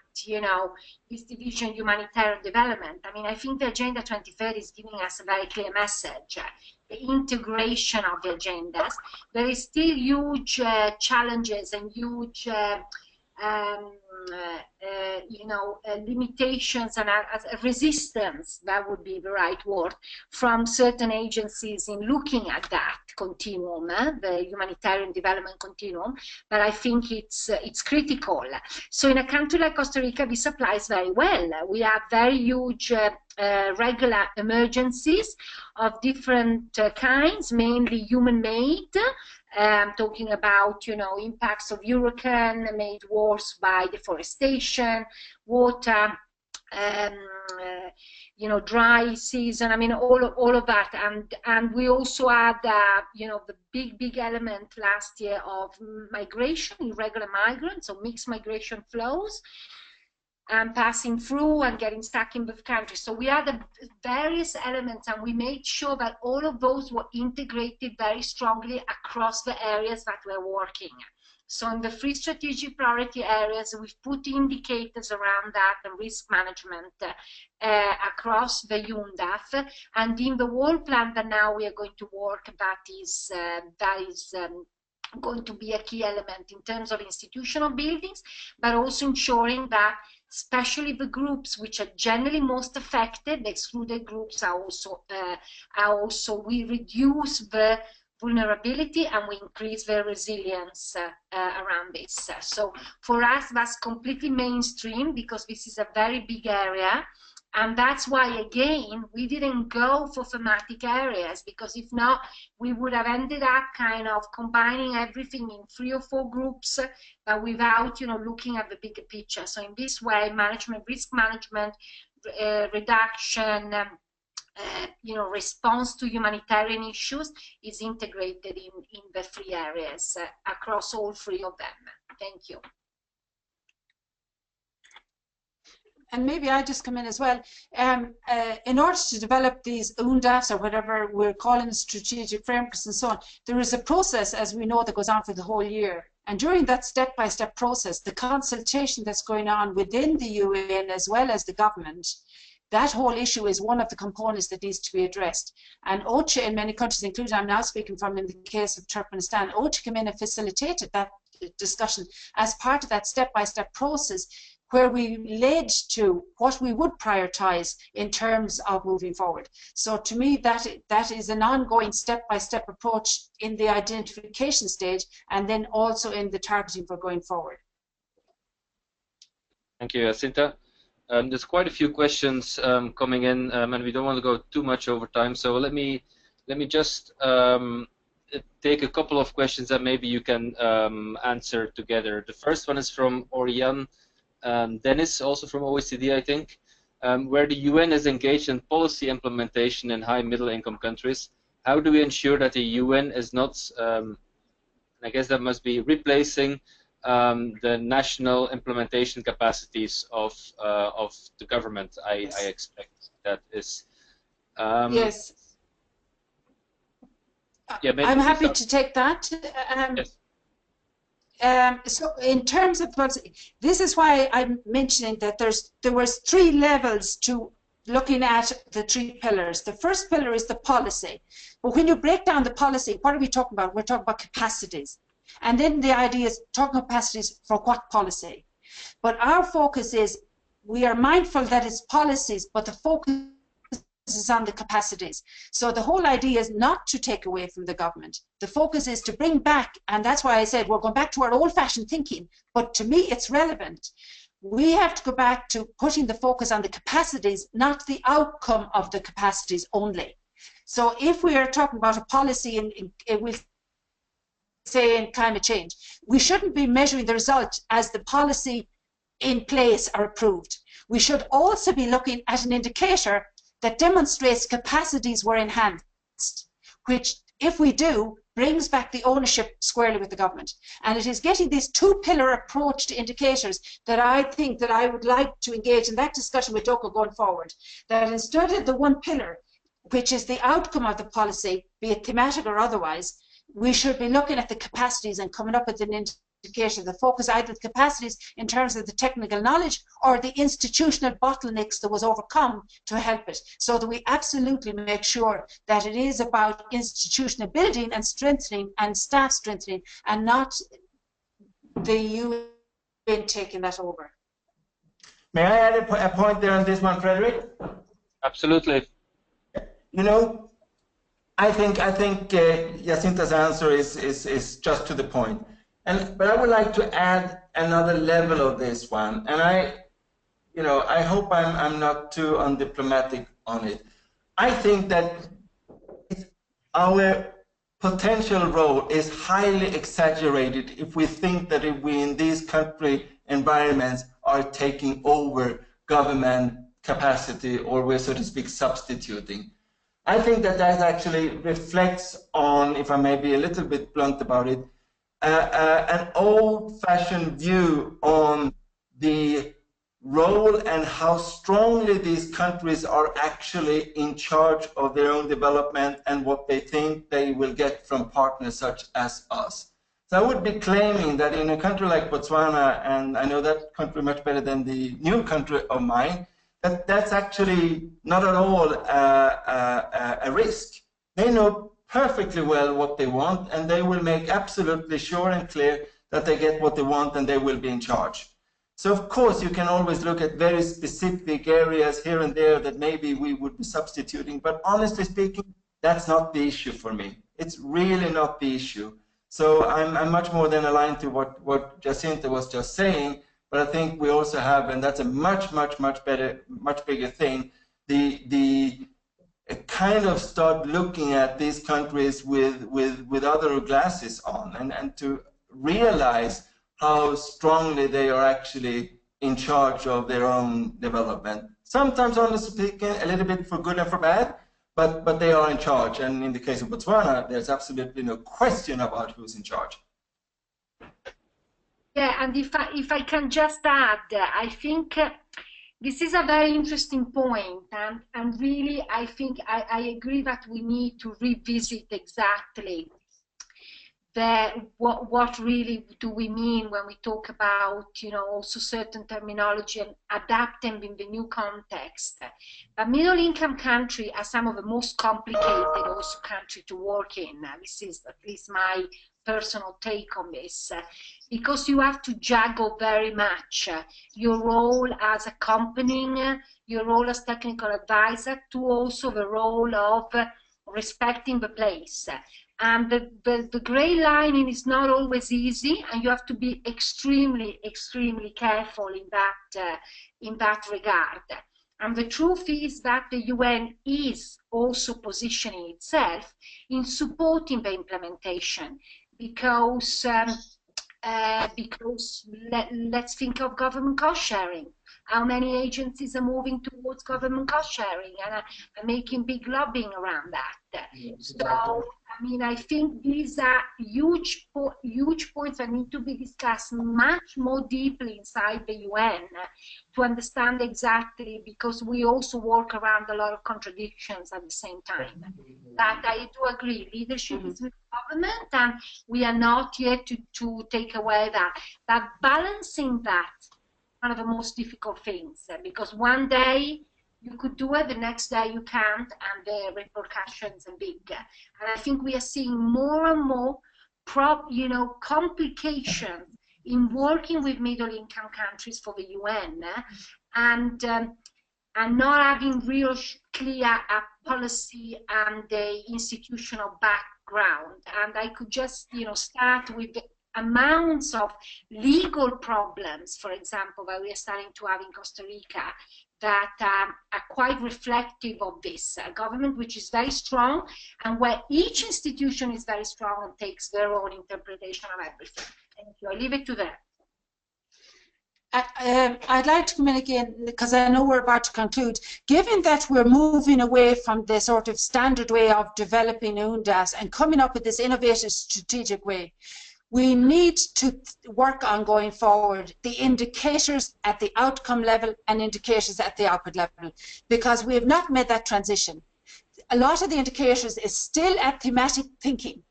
this division humanitarian development. I think the Agenda 2030 is giving us a very clear message. The integration of the agendas. There is still huge challenges and huge limitations and resistance, that would be the right word, from certain agencies in looking at that continuum, the humanitarian development continuum. But I think it's critical. So in a country like Costa Rica, this applies very well. We have very huge regular emergencies of different kinds, mainly human-made. Talking about, impacts of hurricane made worse by deforestation, water, dry season. I mean, all of that, and we also had, the big element last year of migration, irregular migrants, so mixed migration flows. And passing through and getting stuck in the country. So we had the various elements, and we made sure that all of those were integrated very strongly across the areas that we're working. So in the 3 strategic priority areas, we've put indicators around that and risk management across the UNDAF. And in the wall plan that now we are going to work, that is going to be a key element in terms of institutional buildings, but also ensuring that especially the groups which are generally most affected, the excluded groups, are also we reduce the vulnerability and we increase the resilience around this. So for us, that's completely mainstream because this is a very big area. And that's why, again, we didn't go for thematic areas, because if not, we would have ended up kind of combining everything in 3 or 4 groups, but without, looking at the bigger picture. So in this way, risk management, reduction, response to humanitarian issues is integrated in the 3 areas across all 3 of them. Thank you. And maybe I just come in as well. In order to develop these UNDAFs, or whatever we're calling strategic frameworks and so on, there is a process, as we know, that goes on for the whole year. And during that step-by-step process, the consultation that's going on within the UN as well as the government, that whole issue is one of the components that needs to be addressed. And OCHA in many countries, including I'm now speaking from in the case of Turkmenistan, OCHA came in and facilitated that discussion as part of that step-by-step process, where we led to what we would prioritize in terms of moving forward. So to me, that is an ongoing step-by-step approach in the identification stage, and then also in the targeting for going forward. Thank you, Jacinta. There's quite a few questions coming in, and we don't want to go too much over time. So let me just take a couple of questions that maybe you can answer together. The first one is from Oriane Dennis, also from OECD, I think, where the UN is engaged in policy implementation in high middle-income countries. How do we ensure that the UN is not, I guess that must be replacing the national implementation capacities of the government? I expect that is. Yes. Yeah, maybe I'm happy to take that. Yes. So in terms of policy, this is why I'm mentioning that there was 3 levels to looking at the 3 pillars. The first pillar is the policy. But when you break down the policy, what are we talking about? We're talking about capacities. And then the idea is talking capacities for what policy? But our focus is, we are mindful that it's policies, but the focus is on the capacities. So the whole idea is not to take away from the government. The focus is to bring back, and that's why I said we're going back to our old-fashioned thinking, but to me it's relevant. We have to go back to putting the focus on the capacities, not the outcome of the capacities only. So if we are talking about a policy we'll say in climate change, we shouldn't be measuring the result as the policy in place or approved. We should also be looking at an indicator that demonstrates capacities were enhanced, which, if we do, brings back the ownership squarely with the government. And it is getting this 2-pillar approach to indicators that I think that I would like to engage in that discussion with DOCA going forward. That instead of the 1 pillar, which is the outcome of the policy, be it thematic or otherwise, we should be looking at the capacities and coming up with an indication, the focus either the capacities in terms of the technical knowledge or the institutional bottlenecks that was overcome to help it, so that we absolutely make sure that it is about institutional building and strengthening and staff strengthening, and not the UN taking that over. May I add a point there on this one, Frederick? Absolutely. You know, I think Jacinta's answer is just to the point. But I would like to add another level of this one, and I hope I'm not too undiplomatic on it. I think that our potential role is highly exaggerated if we think that if we in these country environments are taking over government capacity, or we're, so to speak, substituting. I think that actually reflects on, if I may be a little bit blunt about it, an old-fashioned view on the role and how strongly these countries are actually in charge of their own development and what they think they will get from partners such as us. So I would be claiming that in a country like Botswana, and I know that country much better than the new country of mine, that's actually not at all a risk. They know perfectly well what they want, and they will make absolutely sure and clear that they get what they want and they will be in charge. So of course you can always look at very specific areas here and there that maybe we would be substituting, but honestly speaking, that's not the issue for me. It's really not the issue. So I'm much more than aligned to what Jacinta was just saying, but I think we also have, and that's a much bigger thing, the kind of start looking at these countries with other glasses on, and to realize how strongly they are actually in charge of their own development. Sometimes, honestly speaking, a little bit for good and for bad, but they are in charge. And in the case of Botswana, there's absolutely no question about who's in charge. Yeah, and if I can just add, I think this is a very interesting point, and really I think I agree that we need to revisit exactly what really do we mean when we talk about, also certain terminology and adapt them in the new context. But middle-income country are some of the most complicated also country to work in. This is at least my personal take on this, because you have to juggle very much your role as accompanying, your role as technical advisor, to also the role of respecting the place. And the gray lining is not always easy, and you have to be extremely careful in that regard. And the truth is that the UN is also positioning itself in supporting the implementation, because let's think of government cost sharing. How many agencies are moving towards government cost sharing and are making big lobbying around that? So, I mean, I think these are huge points that need to be discussed much more deeply inside the UN to understand exactly, because we also work around a lot of contradictions at the same time. That I do agree, leadership is with government, and we are not yet to take away that. But balancing that, one of the most difficult things, because one day you could do it, the next day you can't, and the repercussions are big. And I think we are seeing more and more complications in working with middle-income countries for the UN, and not having real clear policy and the institutional background. And I could just start with the amounts of legal problems, for example, that we are starting to have in Costa Rica, that are quite reflective of this. A government which is very strong, and where each institution is very strong and takes their own interpretation of everything. Thank you. I leave it to that. I'd like to come in again, because I know we're about to conclude. Given that we're moving away from the sort of standard way of developing UNDAFs and coming up with this innovative strategic way, we need to work on going forward the indicators at the outcome level and indicators at the output level, because we have not made that transition. A lot of the indicators is still at thematic thinking.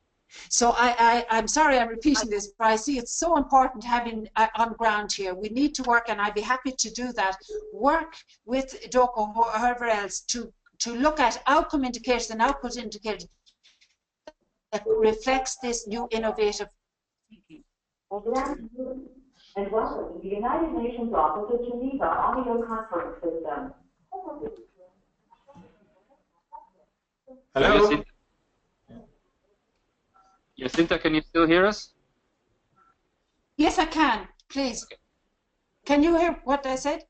So I'm sorry I'm repeating this, but I see it's so important having on ground here. We need to work, and I'd be happy to do that, work with DOCO or whoever else to look at outcome indicators and output indicators that reflects this new innovative thinking. and welcome to the United Nations Office of Geneva audio conference system. Hello? Jacinta, can you still hear us? Yes, I can. Please. Okay. Can you hear what I said?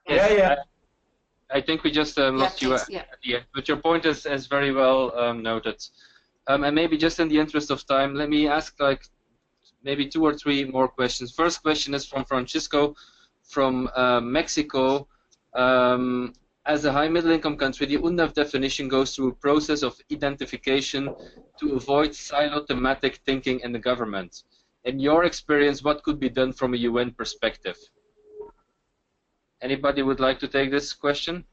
Yes, Yeah. I think we just lost you at the end, but your point is very well noted. And maybe just in the interest of time, let me ask like maybe 2 or 3 more questions. First question is from Francisco from Mexico. As a high middle income country, the UNDAF definition goes through a process of identification to avoid silo thematic thinking in the government. In your experience, what could be done from a UN perspective? Anybody would like to take this question?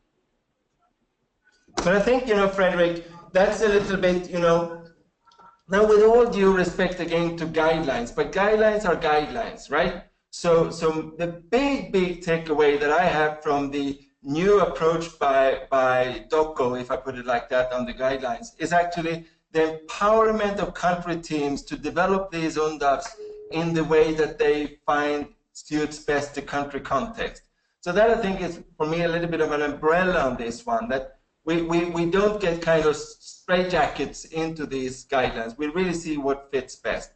But I think, Frederick, that's a little bit, now with all due respect again to guidelines, but guidelines are guidelines, right? So the big takeaway that I have from the new approach by DOCO, if I put it like that, on the guidelines, is actually the empowerment of country teams to develop these UNDAFs in the way that they find suits best the country context. So that I think is, for me, a little bit of an umbrella on this one, that we don't get kind of straitjackets into these guidelines. We really see what fits best.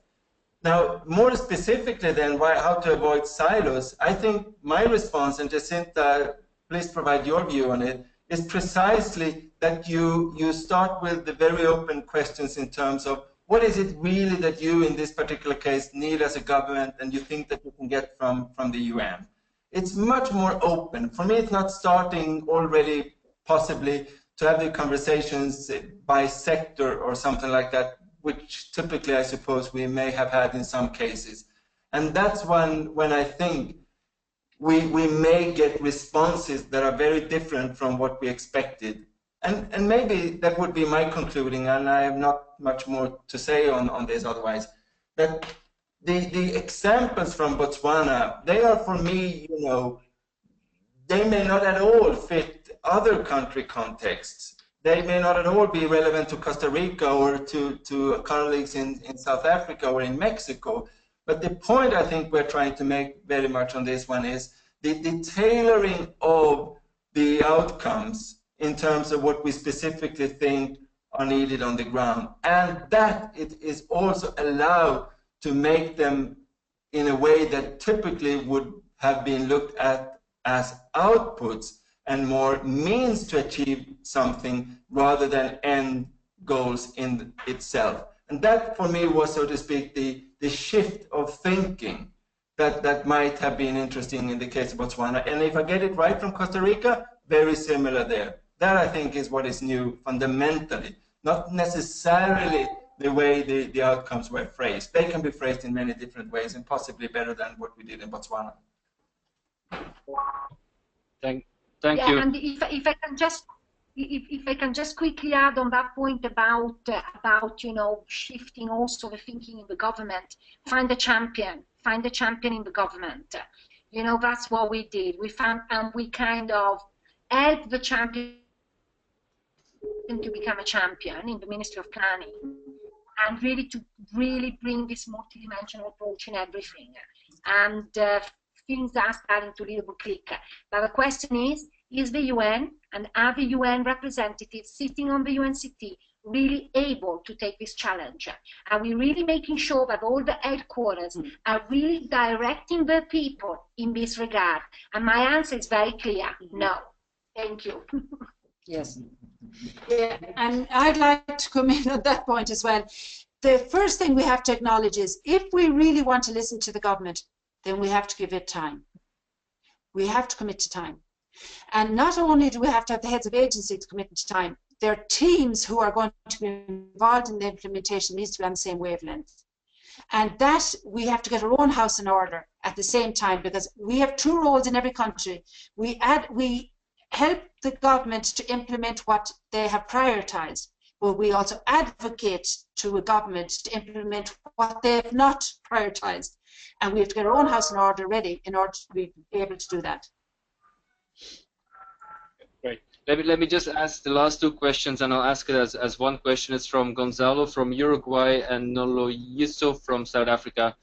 Now, more specifically then, how to avoid silos, I think my response, and Jacinta, please provide your view on it, is precisely that you start with the very open questions in terms of what is it really that you, in this particular case, need as a government and you think that you can get from the UN. It's much more open. For me, it's not starting already possibly to have the conversations by sector or something like that, which typically I suppose we may have had in some cases. And that's when I think we may get responses that are very different from what we expected. And maybe that would be my concluding, and I have not much more to say on this otherwise, that the examples from Botswana, they are for me, they may not at all fit other country contexts. They may not at all be relevant to Costa Rica or to colleagues in South Africa or in Mexico. But the point I think we're trying to make very much on this one is the tailoring of the outcomes in terms of what we specifically think are needed on the ground. And that it is also allowed to make them in a way that typically would have been looked at as outputs and more means to achieve something rather than end goals in itself. And that for me was, so to speak, the shift of thinking that might have been interesting in the case of Botswana. And if I get it right from Costa Rica, very similar there. That I think is what is new fundamentally, not necessarily the way the outcomes were phrased. They can be phrased in many different ways and possibly better than what we did in Botswana. Thank yeah, you. And if I can just quickly add on that point about shifting also the thinking in the government, find a champion in the government. That's what we did. We found and we kind of helped the champion to become a champion in the Ministry of Planning, and to bring this multidimensional approach in everything. And things are starting to little click. But the question is the UN and are the UN representatives sitting on the UNCT really able to take this challenge? Are we really making sure that all the headquarters are really directing the people in this regard? And my answer is very clear, no. Thank you. Yes. Yeah, and I'd like to come in on that point as well. The first thing we have to acknowledge is if we really want to listen to the government, then we have to give it time. We have to commit to time. And not only do we have to have the heads of agency to commit to time, their teams who are going to be involved in the implementation needs to be on the same wavelength. And that we have to get our own house in order at the same time, because we have two roles in every country. We help the government to implement what they have prioritized, but we also advocate to a government to implement what they have not prioritized. And we have to get our own house in order ready in order to be able to do that. Great. Let me just ask the last 2 questions, and I'll ask it as one question. It's from Gonzalo from Uruguay and Noloyiso from South Africa.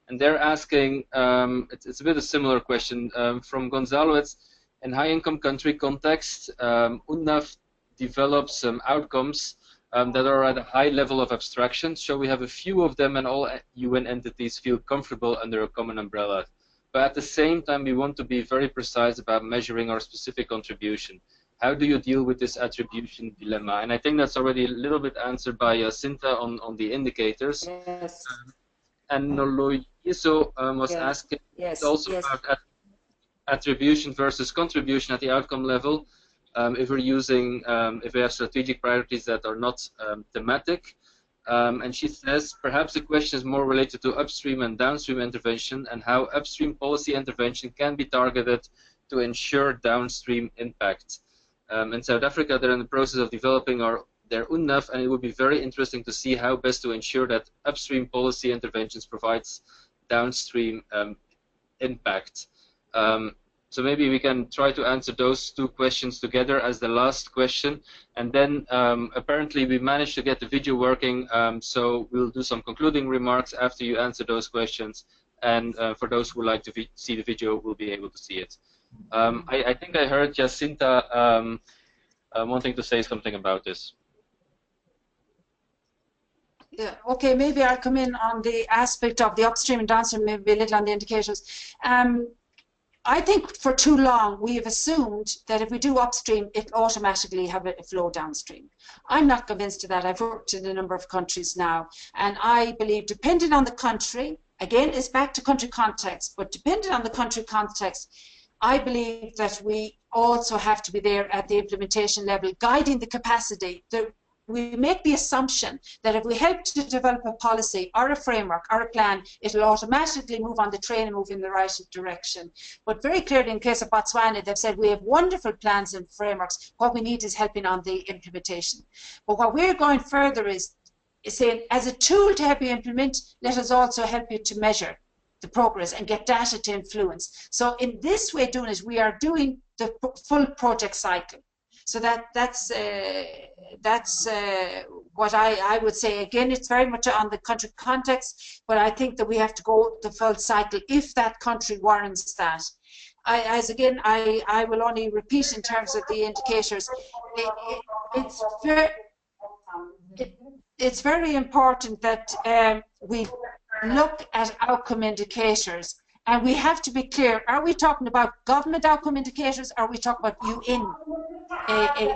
and they're asking, it's a bit a similar question from Gonzalo. It's in high-income country context, UNDAF develops some outcomes that are at a high level of abstraction. So we have a few of them, and all UN entities feel comfortable under a common umbrella. But at the same time, we want to be very precise about measuring our specific contribution. How do you deal with this attribution dilemma? And I think that's already a little bit answered by Cinta on the indicators. Yes. And Noloyiso was Yeah. asking Yes. also Yes. about attribution versus contribution at the outcome level. If we're using, if we have strategic priorities that are not thematic. And she says, perhaps the question is more related to upstream and downstream intervention and how upstream policy intervention can be targeted to ensure downstream impact. In South Africa, they're in the process of developing their UNDAF, and it would be very interesting to see how best to ensure that upstream policy interventions provides downstream impact. So maybe we can try to answer those two questions together as the last question. And then apparently we managed to get the video working, so we'll do some concluding remarks after you answer those questions. And for those who would like to see the video, we'll be able to see it. I think I heard Jacinta wanting to say something about this. Yeah, okay, maybe I'll come in on the aspect of the upstream and downstream, maybe a little on the indicators. I think for too long we have assumed that if we do upstream, it automatically have a flow downstream. I'm not convinced of that. I've worked in a number of countries now, and I believe, depending on the country, again, it's back to country context, but depending on the country context, I believe that we also have to be there at the implementation level, guiding the capacity. We make the assumption that if we help to develop a policy or a framework or a plan, it will automatically move on the train and move in the right direction. But very clearly, in the case of Botswana, they've said we have wonderful plans and frameworks. What we need is helping on the implementation. But what we're going further is saying, as a tool to help you implement, let us also help you to measure the progress and get data to influence. So in this way, doing it, we are doing the full project cycle. So that's what I would say. Again, it's very much on the country context, but I think that we have to go the full cycle if that country warrants that. I will only repeat in terms of the indicators. It's very important that we look at outcome indicators. And we have to be clear, are we talking about government outcome indicators, or are we talking about UN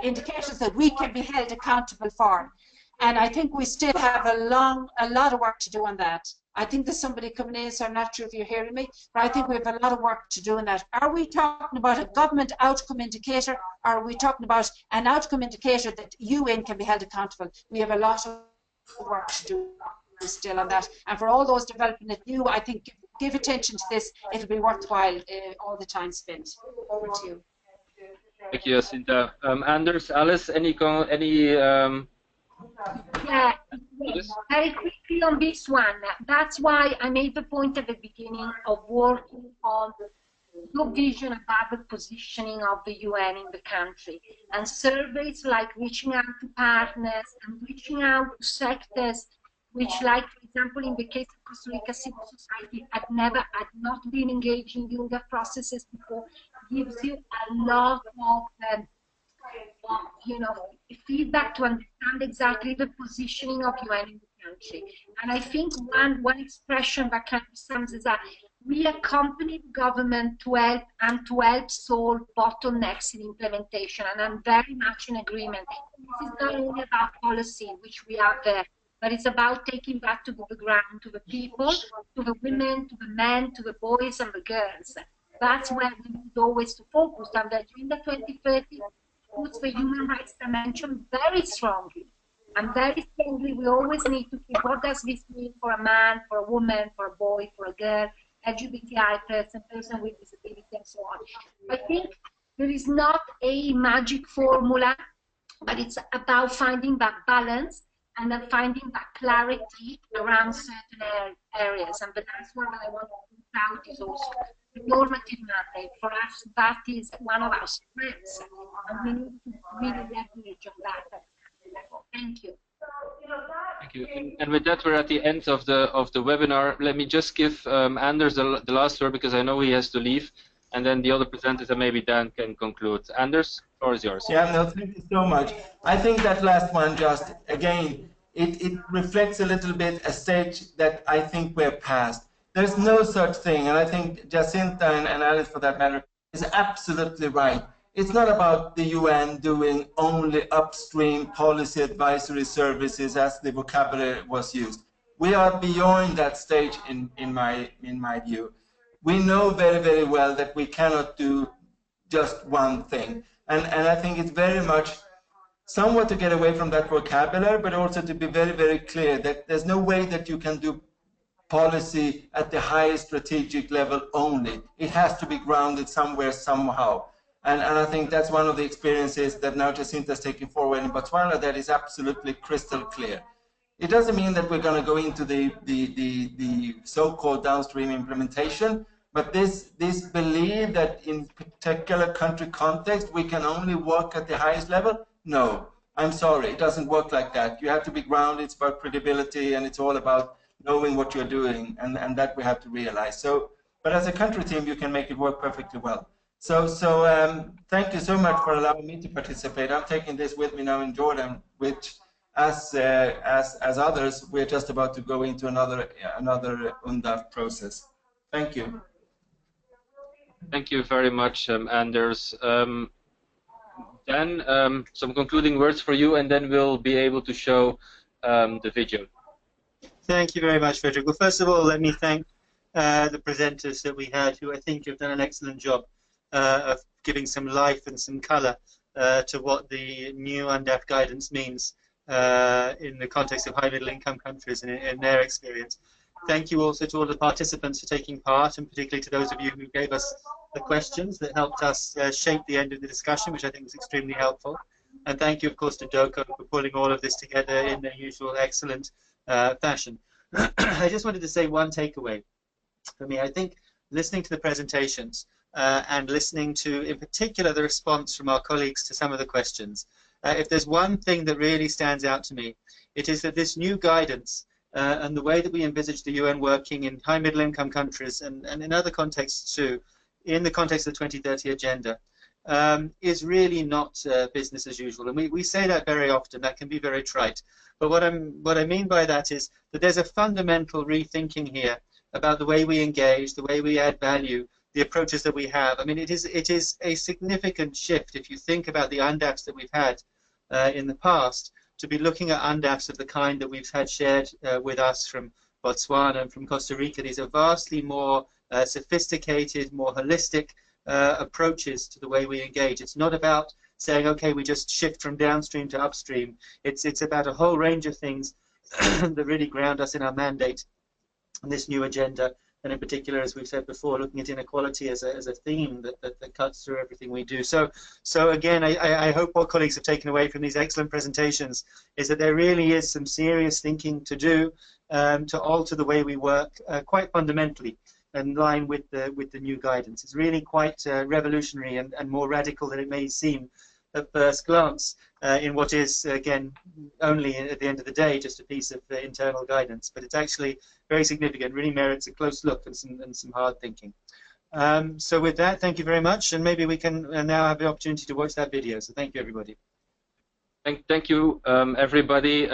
indicators that we can be held accountable for? And I think we still have a lot of work to do on that. I think there's somebody coming in, so I'm not sure if you're hearing me, but I think we have a lot of work to do on that. Are we talking about a government outcome indicator, or are we talking about an outcome indicator that UN can be held accountable? We have a lot of work to do still on that. And for all those developing it new, I think give attention to this. It'll be worthwhile all the time spent. Over to you. Thank you, Jacinta. Anders, Alice, any Yeah, very quickly on this one. That's why I made the point at the beginning of working on your vision about the positioning of the UN in the country, and surveys like reaching out to partners and reaching out to sectors which, like, for example, in the case of Costa Rica, civil society had not been engaged in the UNDAF processes before, gives you a lot of feedback to understand exactly the positioning of UN in the country. And I think one expression that kind of sums is that we accompany the government to help solve bottlenecks in implementation, and I'm very much in agreement. This is not only about policy, which we are there, but it's about taking back to the ground, to the people, to the women, to the men, to the boys and the girls. That's where we need always to focus. And the Agenda 2030 puts the human rights dimension very strongly. And very strongly, we always need to think, what does this mean for a man, for a woman, for a boy, for a girl, LGBTI person with disability, and so on. I think there is not a magic formula, but it's about finding that balance and then finding that clarity around certain areas. And the last one that I want to point out is also the normative mandate. For us, that is one of our strengths, and we need to really leverage on that. Thank you. Thank you. And with that, we're at the end of the webinar. Let me just give Anders the last word, because I know he has to leave, and then the other presenters and maybe Dan can conclude. Anders, the floor is yours. Yeah, no, thank you so much. I think that last one just, again, it reflects a little bit a stage that I think we're past. There's no such thing, and I think Jacinta and Alice, for that matter, is absolutely right. It's not about the UN doing only upstream policy advisory services as the vocabulary was used. We are beyond that stage in my view. We know very, very well that we cannot do just one thing. And I think it's very much somewhat to get away from that vocabulary, but also to be very, very clear that there's no way that you can do policy at the highest strategic level only. It has to be grounded somewhere, somehow. And I think that's one of the experiences that now Jacinta is taking forward in Botswana that is absolutely crystal clear. It doesn't mean that we're going to go into the so-called downstream implementation, but this belief that in particular country context we can only work at the highest level, no, I'm sorry, it doesn't work like that. You have to be grounded, it's about credibility, and it's all about knowing what you're doing, and that we have to realize. So, but as a country team, you can make it work perfectly well. So thank you so much for allowing me to participate. I'm taking this with me now in Jordan, which, as others, we're just about to go into another UNDAF process. Thank you. Thank you very much, Anders. Dan, some concluding words for you, and then we'll be able to show the video. Thank you very much, Frederick. Well, first of all, let me thank the presenters that we had, who I think have done an excellent job of giving some life and some colour to what the new UNDAF guidance means in the context of high middle income countries and in their experience. Thank you also to all the participants for taking part, and particularly to those of you who gave us the questions that helped us shape the end of the discussion, which I think was extremely helpful. And thank you, of course, to Doko for pulling all of this together in their usual excellent fashion. I just wanted to say one takeaway for me. I think listening to the presentations and listening to, in particular, the response from our colleagues to some of the questions, if there's one thing that really stands out to me, it is that this new guidance and the way that we envisage the UN working in high middle income countries and in other contexts too, in the context of the 2030 agenda, is really not business as usual. And we say that very often. That can be very trite. But what I mean by that is that there's a fundamental rethinking here about the way we engage, the way we add value, the approaches that we have. I mean, it is a significant shift if you think about the UNDAFs that we've had in the past, to be looking at UNDAFs of the kind that we've had shared with us from Botswana and from Costa Rica. These are vastly more sophisticated, more holistic approaches to the way we engage. It's not about saying, okay, we just shift from downstream to upstream. It's about a whole range of things that really ground us in our mandate and this new agenda. And in particular, as we've said before, looking at inequality as a theme that cuts through everything we do. So again, I hope what colleagues have taken away from these excellent presentations is that there really is some serious thinking to do to alter the way we work quite fundamentally in line with the new guidance. It's really quite revolutionary and more radical than it may seem at first glance in what is, again, only at the end of the day just a piece of internal guidance. But it's actually very significant, really merits a close look and some hard thinking. So with that, thank you very much, and maybe we can now have the opportunity to watch that video. So thank you, everybody. Thank you, everybody.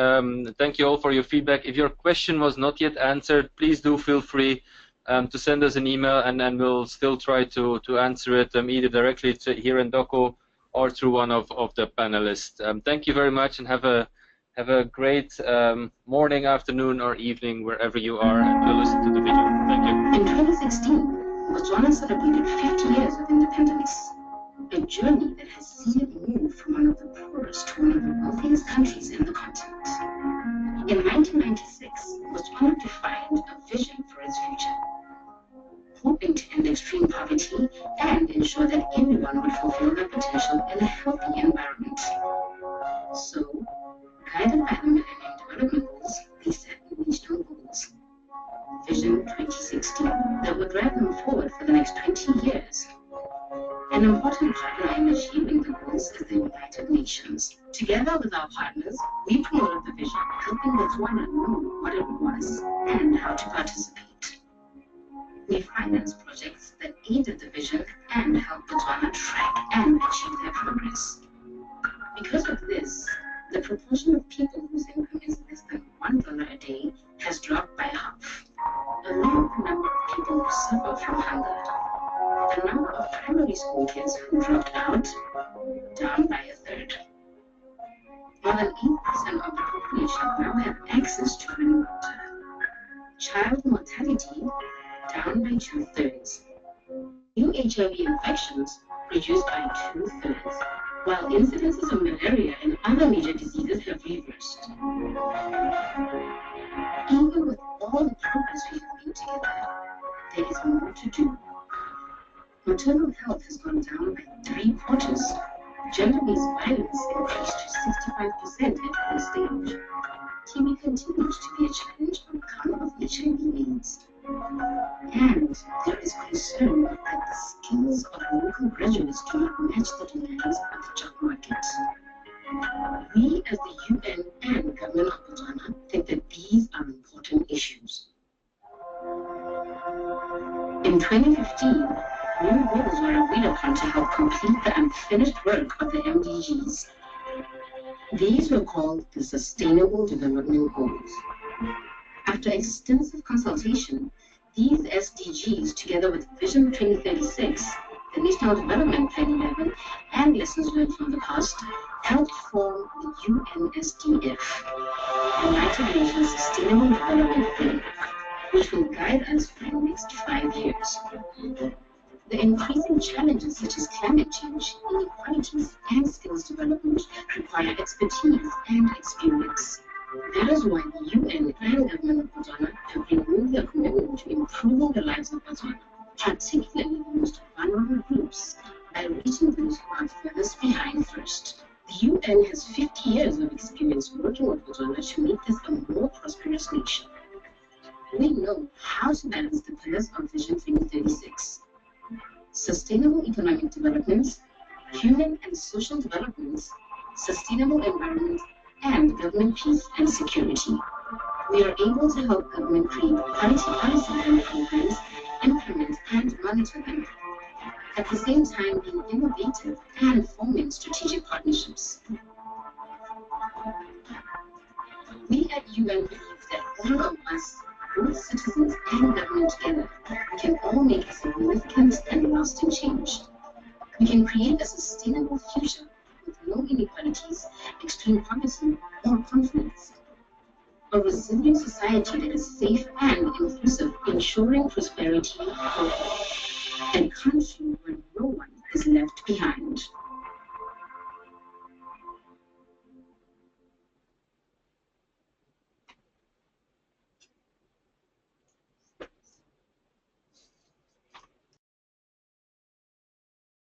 Thank you all for your feedback. If your question was not yet answered, please do feel free to send us an email, and we'll still try to answer it either directly to here in Doko or through one of the panelists. Thank you very much, and have a great morning, afternoon, or evening wherever you are, and to listen to the video. Thank you. In 2016, Botswana celebrated 50 years of independence, a journey that has seen it move from one of the poorest to one of the wealthiest countries in the continent. In 1996, Botswana defined a vision for its future, hoping to end extreme poverty and ensure that everyone would fulfill their potential in a healthy environment. So, guided by the Millennium Development Goals, they set regional goals. Vision 2016 that would drive them forward for the next 20 years. An important partner in achieving the goals is the United Nations. Together with our partners, we promoted the vision, helping Botswana know what it was and how to participate. We financed projects that aided the vision and helped Botswana track and achieve their progress. Because of this, the proportion of people whose income is less than $1 a day has dropped by half, along with the number of people who suffer from hunger. The number of primary school kids who dropped out, down by a third. More than 8% of the population now have access to running water. Child mortality, down by 2/3. New HIV infections reduced by 2/3, while incidences of malaria and other major diseases have reversed. Even with all the progress we have made together, there is more to do. Maternal health has gone down by 3/4. Gender-based violence increased to 65% at one stage. TB continues to be a challenge on account of HIV/AIDS. And there is concern that the skills of local graduates do not match the demands of the job market. We, as the UN and government of Botswana, think that these are important issues. In 2015, new goals were agreed upon to help complete the unfinished work of the MDGs. These were called the Sustainable Development Goals. After extensive consultation, these SDGs, together with Vision 2036, the National Development Plan 11, and lessons learned from the past, helped form the UNSDF, United Nations Sustainable Development Framework, which will guide us for the next 5 years. The increasing challenges such as climate change, inequalities, and skills development require expertise and experience. That is why the UN and government of Botswana have renewed their commitment to improving the lives of Botswana, particularly the most vulnerable groups, by reaching those who are furthest behind first. The UN has 50 years of experience working with Botswana to make this a more prosperous nation. We know how to balance the pillars of Vision 2036. Sustainable economic development, human and social development, sustainable environment, and government peace and security. We are able to help government create quality policies and programs, implement and monitor them. At the same time, being innovative and forming strategic partnerships. We at UN believe that all of us, both citizens and government together, we can all make a significant and lasting change. We can create a sustainable future with no inequalities, extreme poverty, or conflicts. A resilient society that is safe and inclusive, ensuring prosperity for all. A country where no one is left behind.